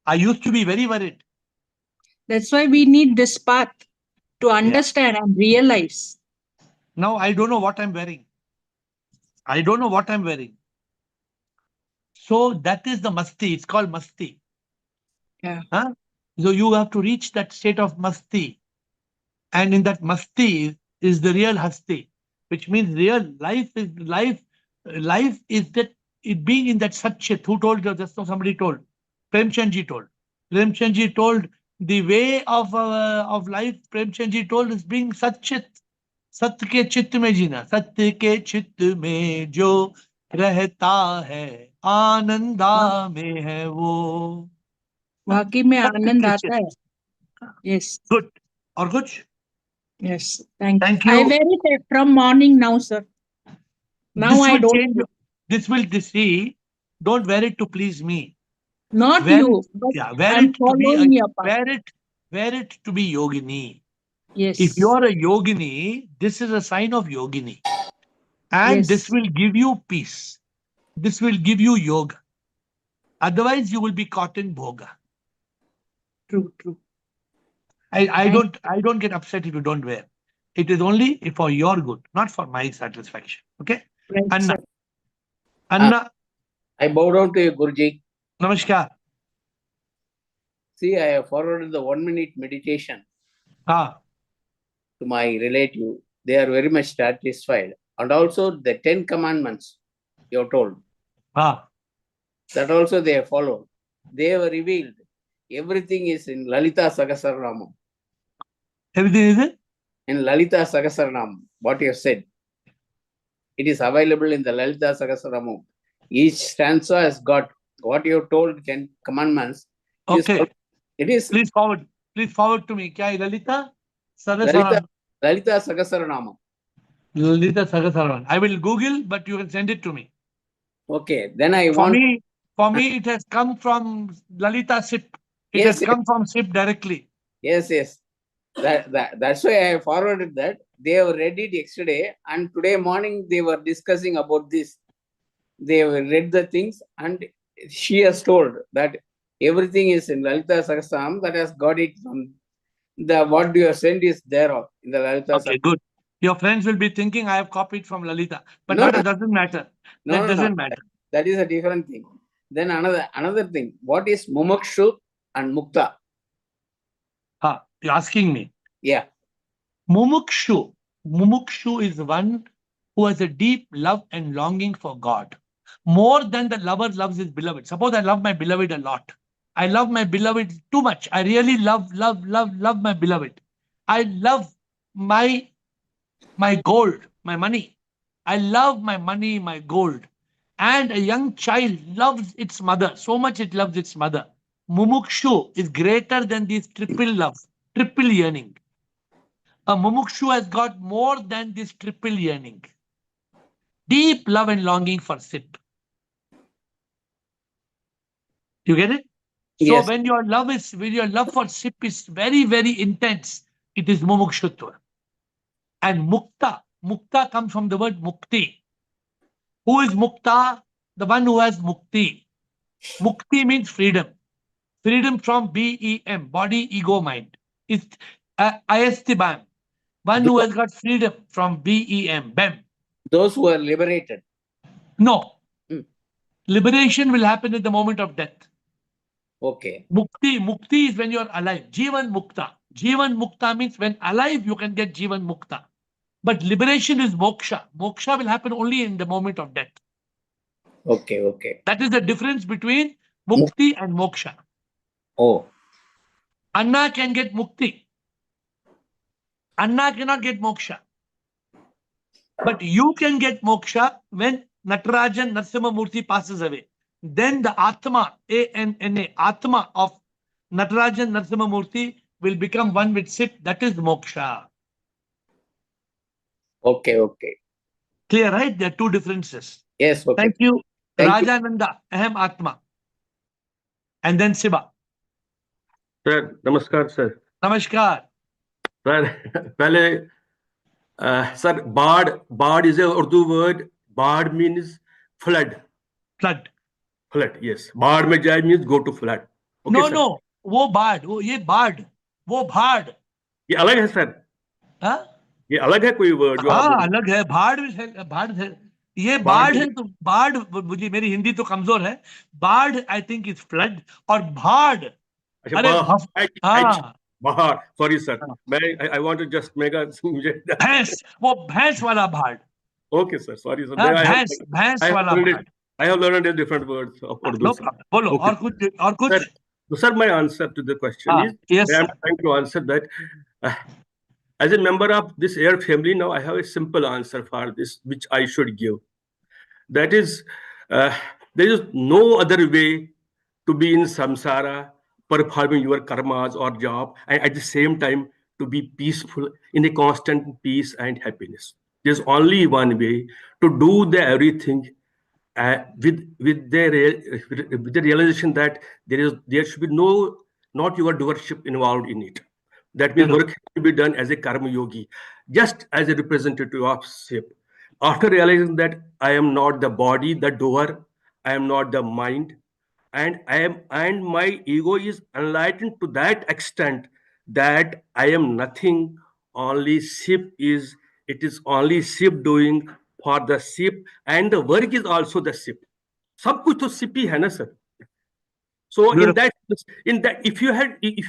A: I used to be very worried.
K: That's why we need this path to understand and realize.
A: Now I don't know what I'm wearing. I don't know what I'm wearing. So that is the masti. It's called masti.
K: Yeah.
A: So you have to reach that state of masti. And in that masti is the real hasti, which means real life is life. Life is that it being in that satchit. Who told you? Just now somebody told. Premchandji told. Premchandji told the way of life. Premchandji told is being satchit. सत्य के चित्त में जीना सत्य के चित्त में जो रहता है आनंदा में है वो
K: वाकई में आनंद आता है. Yes.
A: Good. और कुछ?
K: Yes. Thank
A: you.
K: I wear it from morning now, sir. Now I don't.
A: This will see. Don't wear it to please me.
K: Not
A: Wear
K: you,
A: it,
K: but
A: yeah, wear
K: I'm
A: it to be
K: following your path.
A: wear it to be yogini.
K: Yes.
A: If you are a yogini, this is a sign of yogini. And this
K: Yes.
A: will give you peace. This will give you yoga. Otherwise, you will be caught in bhoga.
K: True, true.
A: I
K: Thank-
A: don't get upset if you don't wear. It is only for your good, not for my satisfaction. Okay?
K: Right,
A: Anna.
K: sir.
A: Anna,
L: I bow down to you, Guruji.
A: namaskar.
L: See, I have forwarded the 1 minute meditation
A: Ah,
L: to my relative. They are very much satisfied. And also the 10 commandments you have told.
A: ah.
L: That also they have followed. They have revealed everything is in Lalita Sahasranam.
A: Everything is it?
L: In Lalita Sahasranam, what you have said. It is available in the Lalita Sahasranam. Each stanza has got what you have told 10 commandments.
A: Okay.
L: It is
A: Please forward to me. Kya hai, Lalita?
L: Lalita,
A: Sahasranam.
L: Lalita Sahasranam.
A: Lalita Sahasranam. I will Google, but you can send it to me.
L: Okay, then I
A: For
L: want.
A: me, it has come from Lalita SIP. It
L: Yes,
A: has come from SIP directly.
L: Yes. That's why I forwarded that. They have read it yesterday, and today morning they were discussing about this. They have read the things, and she has told that everything is in Lalita Sahasranam that has got it from the what you have sent is there in the Lalita.
A: Okay, good. Your friends will be thinking I have copied from Lalita, but
L: No,
A: that doesn't matter. That doesn't matter.
L: That is a different thing. Then another thing. What is Mumukshu and Mukta?
A: You're asking me.
L: Yeah.
A: Mumukshu is one who has a deep love and longing for God. More than the lover loves his beloved. Suppose I love my beloved a lot. I love my beloved too much. I really love my beloved. I love my gold, my money. I love my money, my gold. And a young child loves its mother, so much it loves its mother. Mumukshu is greater than this triple love, triple yearning. A mumukshu has got more than this triple yearning. Deep love and longing for sip. You get it? So
L: Yes.
A: when your love for sip is very, very intense, it is mumukshutva. And mukta comes from the word mukti. Who is mukta? The one who has mukti. Mukti means freedom. Freedom from BEM, body, ego, mind. It's ISTBAM. One who has got freedom from BEM, BEM.
L: Those who are liberated.
A: No. Liberation will happen at the moment of death.
L: Okay.
A: Mukti is when you're alive. Jivan mukta. Jivan mukta means when alive you can get jivan mukta. But liberation is moksha. Moksha will happen only in the moment of death.
L: Okay.
A: That is the difference between mukti and moksha.
L: Oh.
A: Anna can get mukti. Anna cannot get moksha. But you can get moksha when Natarajan Narasimha Murthy passes away. Then the Atma, A-N-N-A, Atma of Natarajan Narasimha Murthy will become one with Sip. That is moksha.
L: Okay.
A: Clear, right? There are two differences.
L: Yes, okay.
A: Thank you.
L: Thank you.
A: Rajananda, Aham Atma. And then Siva.
M: Sir नमस्कार sir
A: Namaskar.
M: Sir पहले sir बाढ़ is a Urdu word. बाढ़ means flood.
A: Flood.
M: Yes. बाढ़ में जाए means go to flood. Okay,
A: No. वो बाढ़, वो ये बाढ़, वो भाड़.
M: ये अलग है सर.
A: हाँ?
M: ये अलग है कोई वर्ड.
A: हाँ, अलग है. भाड़ है. ये बाढ़ है तो बाढ़, मुझे मेरी हिंदी तो कमजोर है. बाढ़ आई थिंक इज फ्लड और भाड़. अरे
M: बाहर. Sorry sir. मैं I want to just make a
A: भैंस, वो भैंस वाला भाड़.
M: Okay sir. Sorry sir.
A: भैंस वाला भाड़.
M: I have learned a different words of Urdu.
A: No problem. बोलो.
M: Okay.
A: और कुछ.
M: Sir, my answer to the question is,
A: yes,
M: I am trying to answer that. As a member of this AiR family, now I have a simple answer for this, which I should give. That is, there is no other way to be in samsara, performing your karmas or job, and at the same time to be peaceful, in a constant peace and happiness. There's only one way to do the everything with the realization that there should be not your doership involved in it. That means work has to be done as a karma yogi, just as a representative of SIP. After realizing that I am not the body, the doer, I am not the mind, and my ego is enlightened to that extent that I am nothing. Only SIP is, it is only SIP doing for the SIP, and the work is also the SIP. सब कुछ तो SIP ही है ना sir. So in that if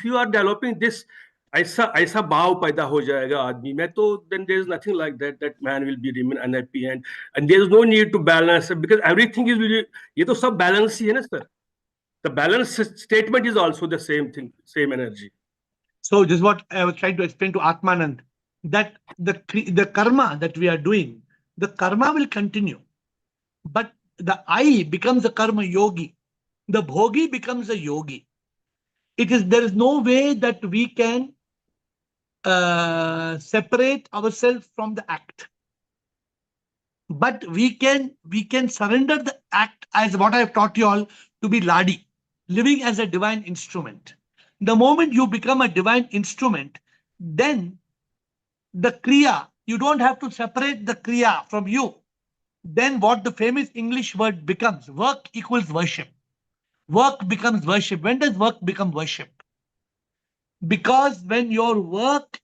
M: you are developing this, ऐसा भाव पैदा हो जाएगा आदमी में, तो then there is nothing like that man will be remain unhappy, and there is no need to balance, because everything is really, ये तो सब balance ही है ना sir. The balance statement is also the same thing, same energy.
A: So this is what I was trying to explain to Atmanand, that the karma that we are doing, the karma will continue, but the I becomes a karma yogi. The bhogi becomes a yogi. There is no way that we can separate ourselves from the act. But we can surrender the act, as what I have taught you all, to be Ladi, living as a divine instrument. The moment you become a divine instrument, then the Kriya, you don't have to separate the Kriya from you. Then what the famous English word becomes, work equals worship. Work becomes worship. When does work become worship? Because when your work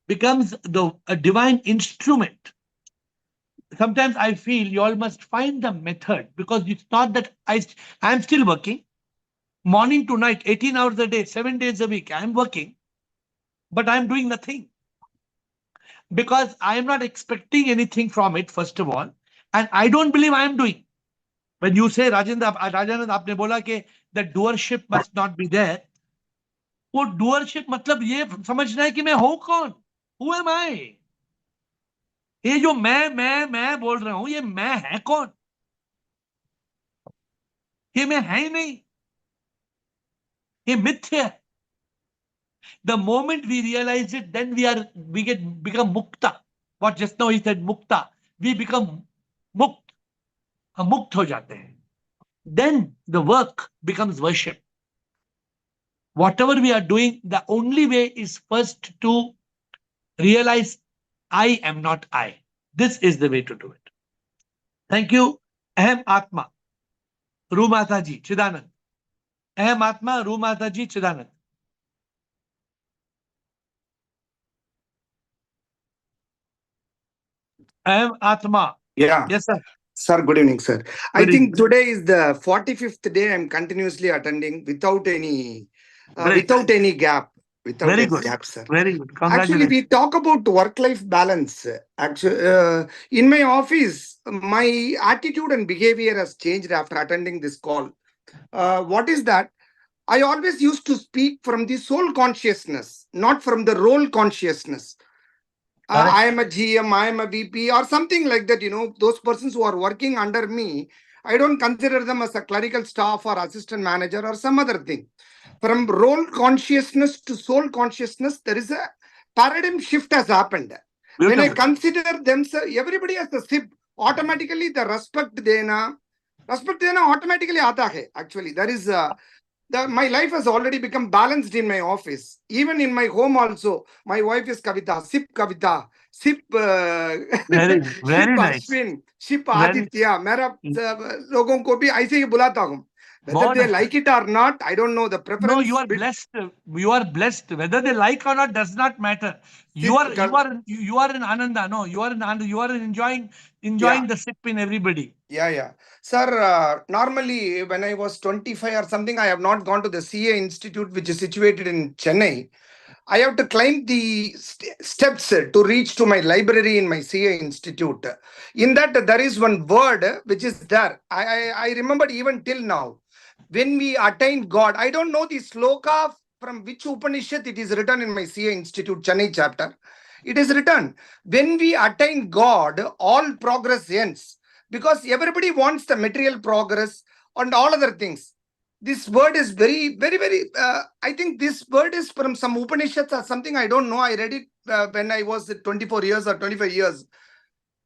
A: becomes a divine instrument. Sometimes I feel you all must find the method, because it's not that I'm still working. Morning to night, 18 hours a day, 7 days a week, I'm working, but I'm doing nothing. Because I am not expecting anything from it, first of all, and I don't believe I am doing. When you say, Rajanand, आपने बोला कि the doership must not be there. वो doership मतलब ये समझना है कि मैं हूं कौन? Who am I? ये जो मैं बोल रहा हूं, ये मैं है कौन? ये मैं है ही नहीं. ये मिथ्या है. The moment we realize it, then become mukta. What just now he said, mukta. We become mukt. हम मुक्त हो जाते हैं. Then the work becomes worship. Whatever we are doing, the only way is first to realize I am not I. This is the way to do it. Thank you. Aham Atma. Rumataji Chidanand. Aham Atma Rumataji Chidanand. Aham Atma.
N: Yeah.
A: Yes, sir.
N: Sir, good evening, sir. I
A: Good
N: think today is the 45th day I'm continuously attending without any gap. Without
A: Very
N: any
A: good.
N: gap, sir.
A: Very good.
N: Actually,
A: Congratulations.
N: we talk about work-life balance. Actually, in my office, my attitude and behavior has changed after attending this call. What is that? I always used to speak from the soul consciousness, not from the role consciousness. I am a GM, I am a VP, or something like that. You know, those persons who are working under me, I don't consider them as a clerical staff or assistant manager or some other thing. From role consciousness to soul consciousness, there is a paradigm shift has happened. When I consider them, everybody as a SIP, automatically the respect dena automatically aata hai. Actually, there is my life has already become balanced in my office. Even in my home also, my wife is Kavita, Sip Kavita, Sip
A: very
N: Ship
A: nice.
N: Ashwin, Ship Aditya. मेरा लोगों को भी ऐसे ही बुलाता हूँ. Whether they like it or not, I don't know. The preference.
A: No, you are blessed. You are blessed. Whether they like or not does not matter. You are in Ananda. No, you are enjoying the sip in everybody.
N: Yeah. Sir, normally when I was 25 or something, I have not gone to the CA Institute, which is situated in Chennai. I have to climb the steps to reach to my library in my CA Institute. In that, there is one word which is there. I remember even till now. When we attain God, I don't know the sloka from which Upanishad it is written in my CA Institute, Chennai chapter. It is written, when we attain God, all progress ends. Because everybody wants the material progress and all other things. This word is very, very, very, I think this word is from some Upanishads or something. I don't know. I read it when I was 24 years or 25 years.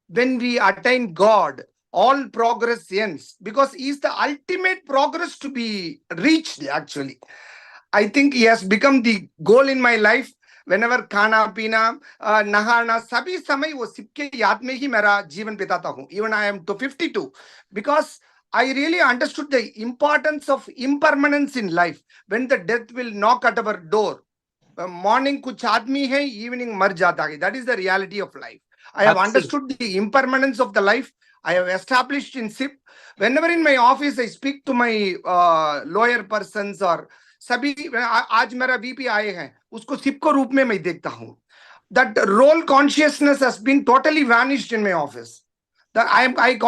N: When we attain God, all progress ends, because he is the ultimate progress to be reached. Actually, I think he has become the goal in my life. Whenever खाना पीना नहाना सभी समय वो SIP के याद में ही मेरा जीवन बिताता हूँ. Even I am to 52, because I really understood the importance of impermanence in life. When the death will knock at our door, morning कुछ आदमी है, evening मर जाता है. That is the reality of life. I have understood the impermanence of the life. I have established in SIP. Whenever in my office I speak to my lawyer persons or सभी, आज मेरा VP आए हैं, उसको SIP को रूप में मैं देखता हूँ. That role consciousness has been totally vanished in my office. That I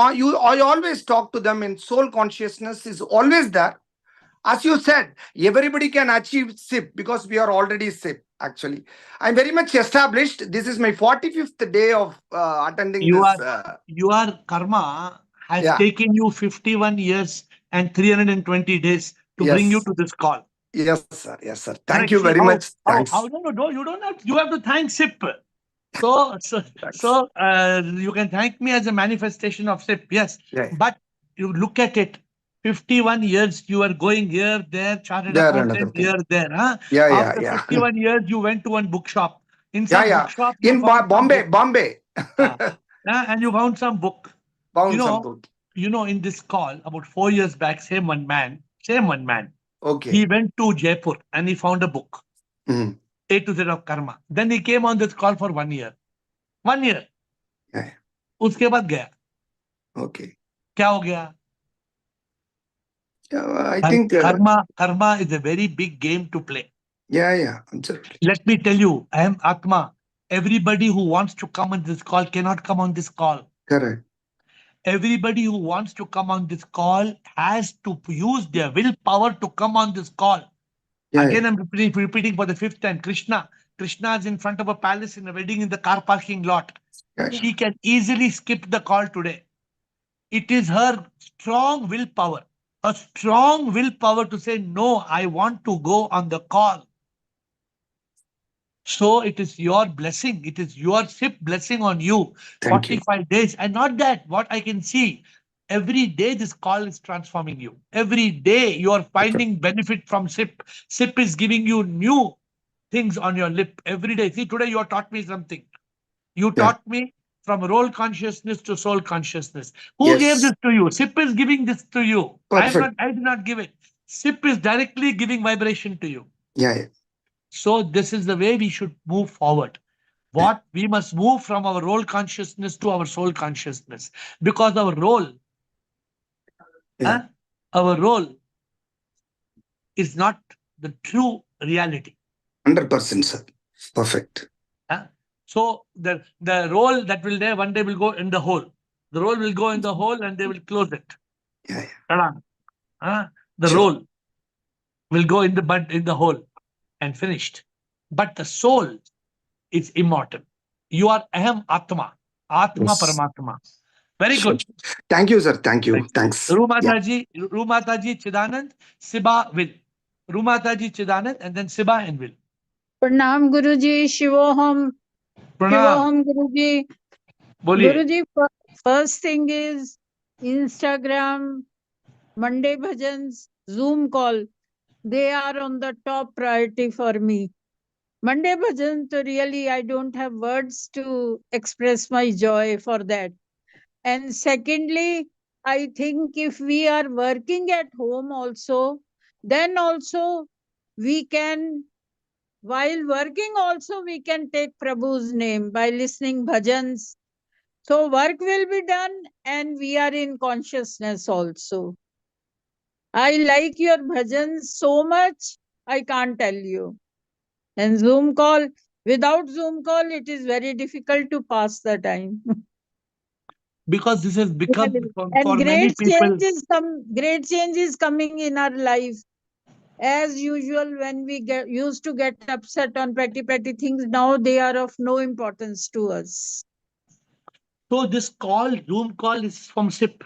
N: always talk to them in soul consciousness is always there. As you said, everybody can achieve SIP because we are already SIP. Actually, I'm very much established. This is my 45th day of attending this.
A: Your karma has
N: Yeah.
A: taken you 51 years and 320 days to bring you to this call.
N: Yes, sir. Yes, sir. Thank
A: Correct.
N: you
A: See
N: very much. Thanks.
A: No, you don't have. You have to thank SIP. So you can thank me as a manifestation of SIP. Yes, but you look at it. 51 years you are going here, there, chartered
N: There,
A: accountant,
N: another thing.
A: here, there. Huh?
N: Yeah, yeah,
A: After
N: yeah.
A: 51 years, you went to one bookshop. In
N: Yeah,
A: some
N: yeah.
A: bookshop, you
N: In
A: found some
N: Bombay,
A: book.
N: Bombay.
A: And you found some book.
N: Found some book.
A: You know, in this call about 4 years back, same one man.
N: Okay.
A: He went to Jaipur and he found a book.
N: Mhm.
A: A to Z of karma. Then he came on this call for 1 year. 1 year.
N: Yeah.
A: उसके बाद गया.
N: Okay.
A: क्या हो गया?
N: I think
A: karma is a very big game to play.
N: Yeah, absolutely.
A: Let me tell you, I am Atma. Everybody who wants to come on this call cannot come on this call.
N: Correct.
A: Everybody who wants to come on this call has to use their willpower to come on this call. Again, I'm repeating for the 5th time. Krishna is in front of a palace in a wedding in the car parking lot. She can easily skip the call today. It is her strong willpower. A strong willpower to say, no, I want to go on the call. So it is your blessing. It is your SIP blessing on you.
N: Thank
A: 45 days. And not that, what I can see, every day this call is transforming you. Every day you are finding benefit from SIP. SIP is giving you new things on your lip every day. See, today you have taught me something. You taught me from role consciousness to soul consciousness. Who gave this to you? SIP is giving this to you. I did not give it. SIP is directly giving vibration to you.
N: Yeah.
A: So this is the way we should move forward. What we must move from our role consciousness to our soul consciousness, because our role is not the true reality.
N: 100%, sir. Perfect.
A: So the role that will there one day will go in the hole. The role will go in the hole and they will close it. The role will go in the hole and finished. But the soul is immortal. You are Aham Atma. Atma Paramatma. Very good.
N: Thank you, sir. Thank you. Thanks.
A: Rumataji Chidanand, Siba will. Rumataji Chidanand and then Siba and will.
O: Pranam Guruji, Shivoham. Shivoham Guruji. Guruji, first thing is Instagram, Monday bhajans, Zoom call. They are on the top priority for me. Monday bhajan, so really I don't have words to express my joy for that. And secondly, I think if we are working at home also, then also we can, while working also we can take Prabhu's name by listening bhajans. So work will be done and we are in consciousness also. I like your bhajans so much, I can't tell you. And Zoom call, without Zoom call, it is very difficult to pass the time.
A: Because this has become for
O: great
A: many people.
O: Great change is coming in our life. As usual, when we used to get upset on petty things, now they are of no importance to us.
A: So this Zoom call is from SIP.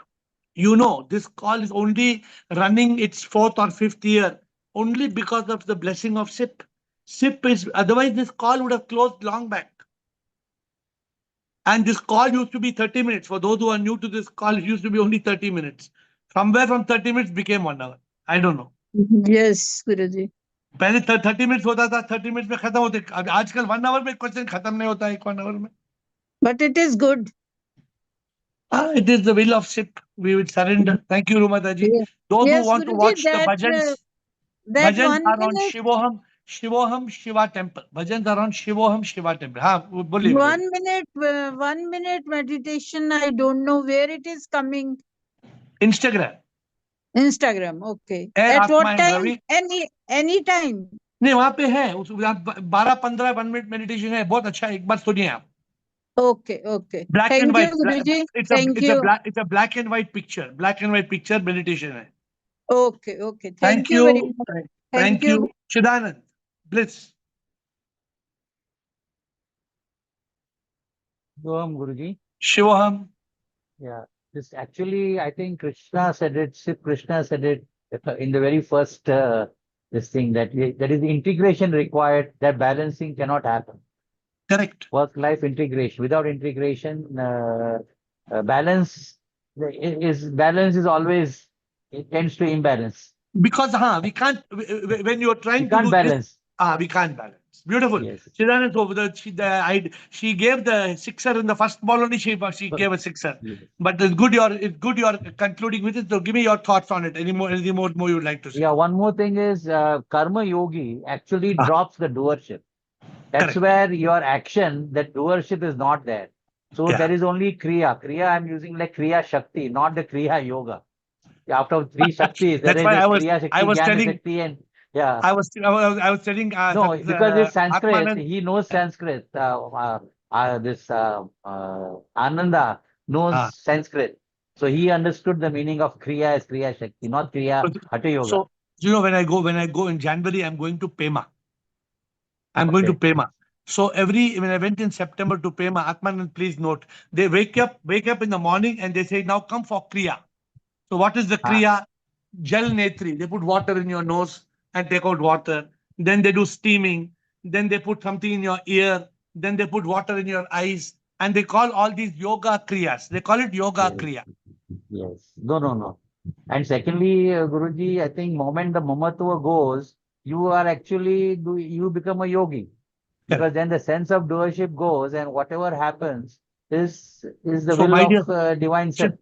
A: You know, this call is only running its 4th or 5th year, only because of the blessing of SIP. SIP is, otherwise this call would have closed long back. And this call used to be 30 minutes. For those who are new to this call, it used to be only 30 minutes. Somewhere from 30 minutes became 1 hour. I don't know.
O: Yes, Guruji.
A: पहले 30 minutes होता था, 30 minutes में खत्म होते, आजकल 1 our में question खत्म नहीं होता है 1 आवर में.
O: But it is good.
A: It is the will of SIP. We will surrender. Thank you, Rumataji.
O: Yeah.
A: Those who
O: Yes,
A: want to
O: Guruji,
A: watch the
O: that
A: bhajans,
O: that
A: bhajans
O: 1
A: are on
O: minute,
A: Shivoham Shiva temple. Bhajans are on Shivoham Shiva temple. हाँ, बोलिए.
O: 1 minute meditation. I don't know where it is coming.
A: Instagram.
O: Okay.
A: AiR
O: At
A: Atma
O: what
A: and
O: time?
A: Ravi.
O: Any time.
A: नहीं, वहाँ पे है, 12-15 1 minute meditation है, बहुत अच्छा है, एक बार सुनिए आप.
O: Okay.
A: Black and
O: Thank you,
A: white.
O: Guruji.
A: It's
O: Thank you.
A: a black and white picture. Black and white picture meditation है.
O: Okay.
A: Thank
O: Thank you very
A: you.
O: much.
A: Thank you. Chidanand. Bliss.
P: Shivoham, Guruji.
A: Shivoham.
P: Yeah, this actually, I think Krishna said it, Sri Krishna said it in the very first this thing that there is integration required, that balancing cannot happen.
A: Correct.
P: Work-life integration. Without integration, balance is always, it tends to imbalance.
A: Because we can't, when you're trying
P: We
A: to
P: can't
A: do
P: balance.
A: this, we can't balance. Beautiful.
P: Yes.
A: Chidanand, so she gave the sixer in the first ball only, she gave a sixer.
P: Yes.
A: But it's good you're concluding with it. So give me your thoughts on it. Anything more you would like to say?
P: Yeah, one more thing is karma yogi actually drops the doership. That's
A: Correct.
P: where your action, that doership is not there. So
A: Yeah.
P: there is only kriya. Kriya I'm using like kriya shakti, not the kriya yoga. After 3 shaktis, there
A: That's
P: is
A: why
P: this kriya shakti,
A: I was
P: jnana
A: telling,
P: shakti, and yeah.
A: I was telling
P: No, because it's Sanskrit.
A: Atmanand.
P: He knows Sanskrit. Ananda knows Sanskrit. So he understood the meaning of kriya as kriya shakti, not kriya hatha yoga.
A: So when I go in January, I'm going to Pema. Going to Pema. So when I went in September to Pema, Atmanand, please note, they wake up in the morning and they say, now come for Kriya. So what is the Kriya? Jal Netri. They put water in your nose and take out water. Then they do steaming. Then they put something in your ear. Then they put water in your eyes. And they call all these yoga kriyas. They call it yoga kriya.
P: Yes. No. And secondly, Guruji, I think moment the Mamatva goes, you are actually, you become a yogi. Because then the sense of doership goes and whatever happens is the
A: So,
P: will
A: my
P: of
A: dear
P: divine self.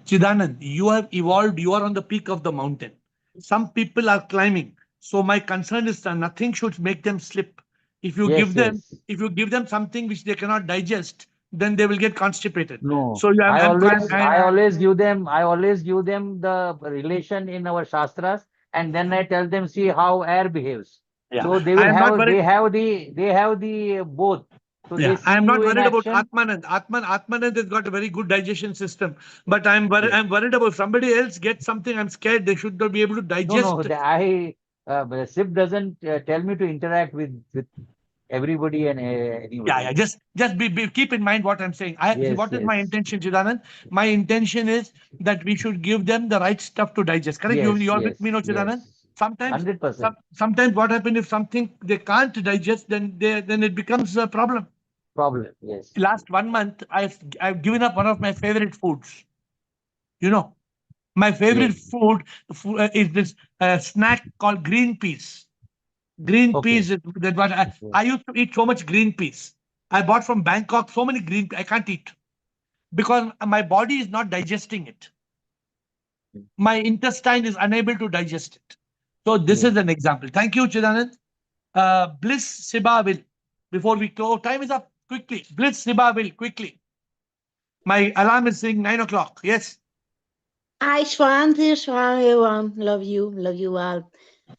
A: Chidanand, you have evolved. You are on the peak of the mountain. Some people are climbing. So my concern is that nothing should make them slip. If you give them something which they cannot digest, then they will get constipated.
P: No.
A: So
P: I always give them the relation in our shastras, and then I tell them, see how air behaves.
A: Yeah.
P: So they will they have the both. So they see
A: I am not
P: you in
A: worried about
P: action.
A: Atmanand has got a very good digestion system, but I'm worried about if somebody else gets something. I'm scared they should not be able to digest.
P: No. SIP doesn't tell me to interact with everybody and anybody.
A: Just keep in mind what I'm saying. What is my intention, Chidanand? My intention is that we should give them the right stuff to digest. Correct? You are with me, no, Chidanand? Sometimes,
P: 100%.
A: Sometimes what happens if something they can't digest, then it becomes a problem.
P: Yes.
A: Last 1 month, I've given up one of my favorite foods. My favorite food is this snack called green peas. Green peas is what I used to eat so much green peas. I bought from Bangkok so many green peas. I can't eat because my body is not digesting it. My intestine is unable to digest it. So this is an example. Thank you, Chidanand. Bliss Siba will. Before we close, time is up. Quickly. Bliss Siba will. Quickly. My alarm is saying 9 o'clock. Yes.
Q: Hi, Shwanti, everyone. Love you all.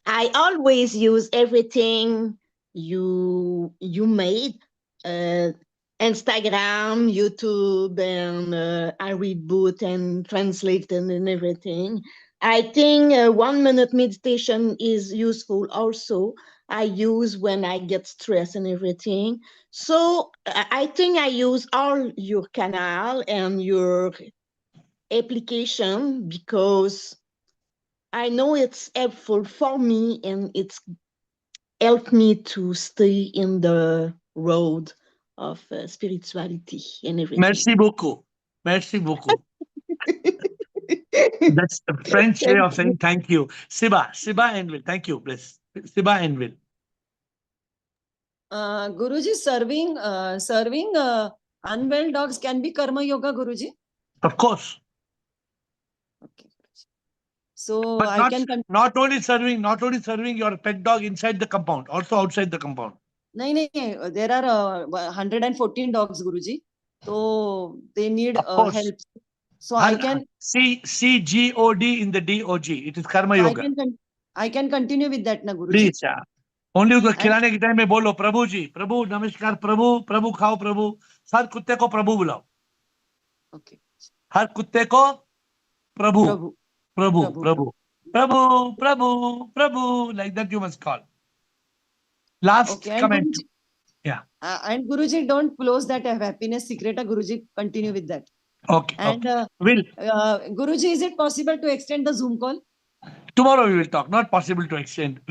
Q: I always use everything you made, Instagram, YouTube, and I read book and translate and everything. I think 1 minute meditation is useful also. I use when I get stressed and everything. So I think I use all your canal and your application because I know it's helpful for me and it's helped me to stay in the road of spirituality and everything.
A: Merci beaucoup. Merci beaucoup. That's the French way of saying thank you. Siba and Will. Thank you, please. Siba and Will.
F: Guruji, serving unwell dogs can be karma yoga, Guruji.
A: Of course.
F: Okay. So
A: But
F: I can
A: not only serving your pet dog inside the compound, also outside the compound.
F: No, there are 114 dogs, Guruji. So they need help. So I can
A: CGOD in the DOG. It is karma yoga.
F: I can continue with that, na Guruji.
A: Please, yeah. Only उसको खिलाने के time में बोलो प्रभु जी, प्रभु नमस्कार, प्रभु खाओ, प्रभु हर कुत्ते को प्रभु बुलाओ.
F: Okay.
A: हर कुत्ते को प्रभु like that you must call. Last comment.
F: Guruji,
A: yeah.
F: And Guruji, don't close that happiness secret. Guruji, continue with that.
A: Okay.
F: And
A: Will
F: Guruji, is it possible to extend the Zoom call?
A: Tomorrow we will talk. Not possible to extend.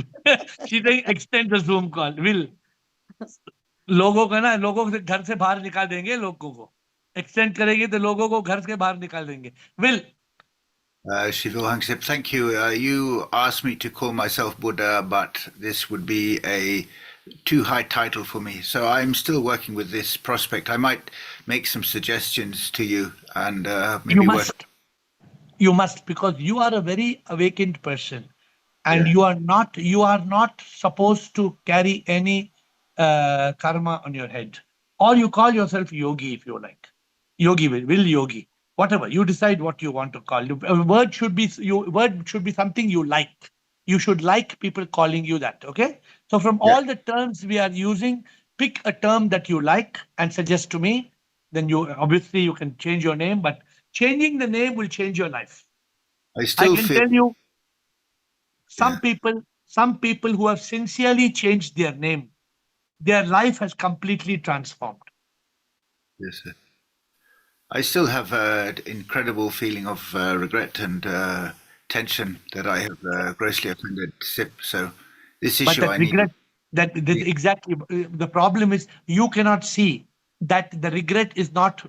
A: She saying extend the Zoom call. Will लोगों को घर से बाहर निकाल देंगे. लोगों को extend करेंगे तो लोगों को घर से बाहर निकाल देंगे. Will
E: Shivohangsip, thank you. You asked me to call myself Buddha, but this would be a too high title for me. So I'm still working with this prospect. I might make some suggestions to you and maybe
A: you must, because you are a very awakened person, and you are not supposed to carry any karma on your head. Or you call yourself yogi if you like. Yogi will yogi. Whatever, you decide what you want to call. A word should be something you like. You should like people calling you that, okay? So from all the terms we are using, pick a term that you like and suggest to me. Then you can change your name, but changing the name will change your life. I can tell you, some people who have sincerely changed their name, their life has completely transformed.
E: Yes, sir. I still have an incredible feeling of regret and tension that I have grossly offended SIP. So this issue,
A: exactly. The problem is you cannot see that the regret is not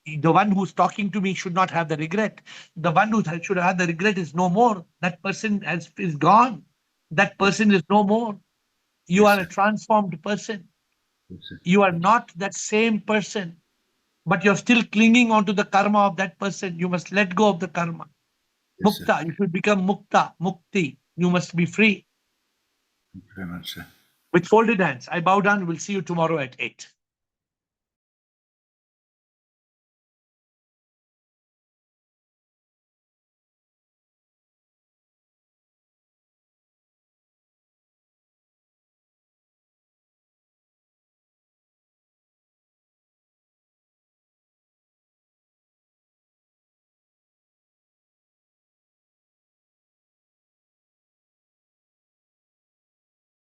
A: the one who's talking to me should not have the regret. The one who should have the regret is no more. That person is gone. That person is no more. You are a transformed person. You are not that same person. But you're still clinging on to the karma of that person. You must let go of the karma. Mukta, you should become mukta, mukti. You must be free.
E: Thank you very much, sir.
A: With folded hands, I bow down. We'll see you tomorrow at 8.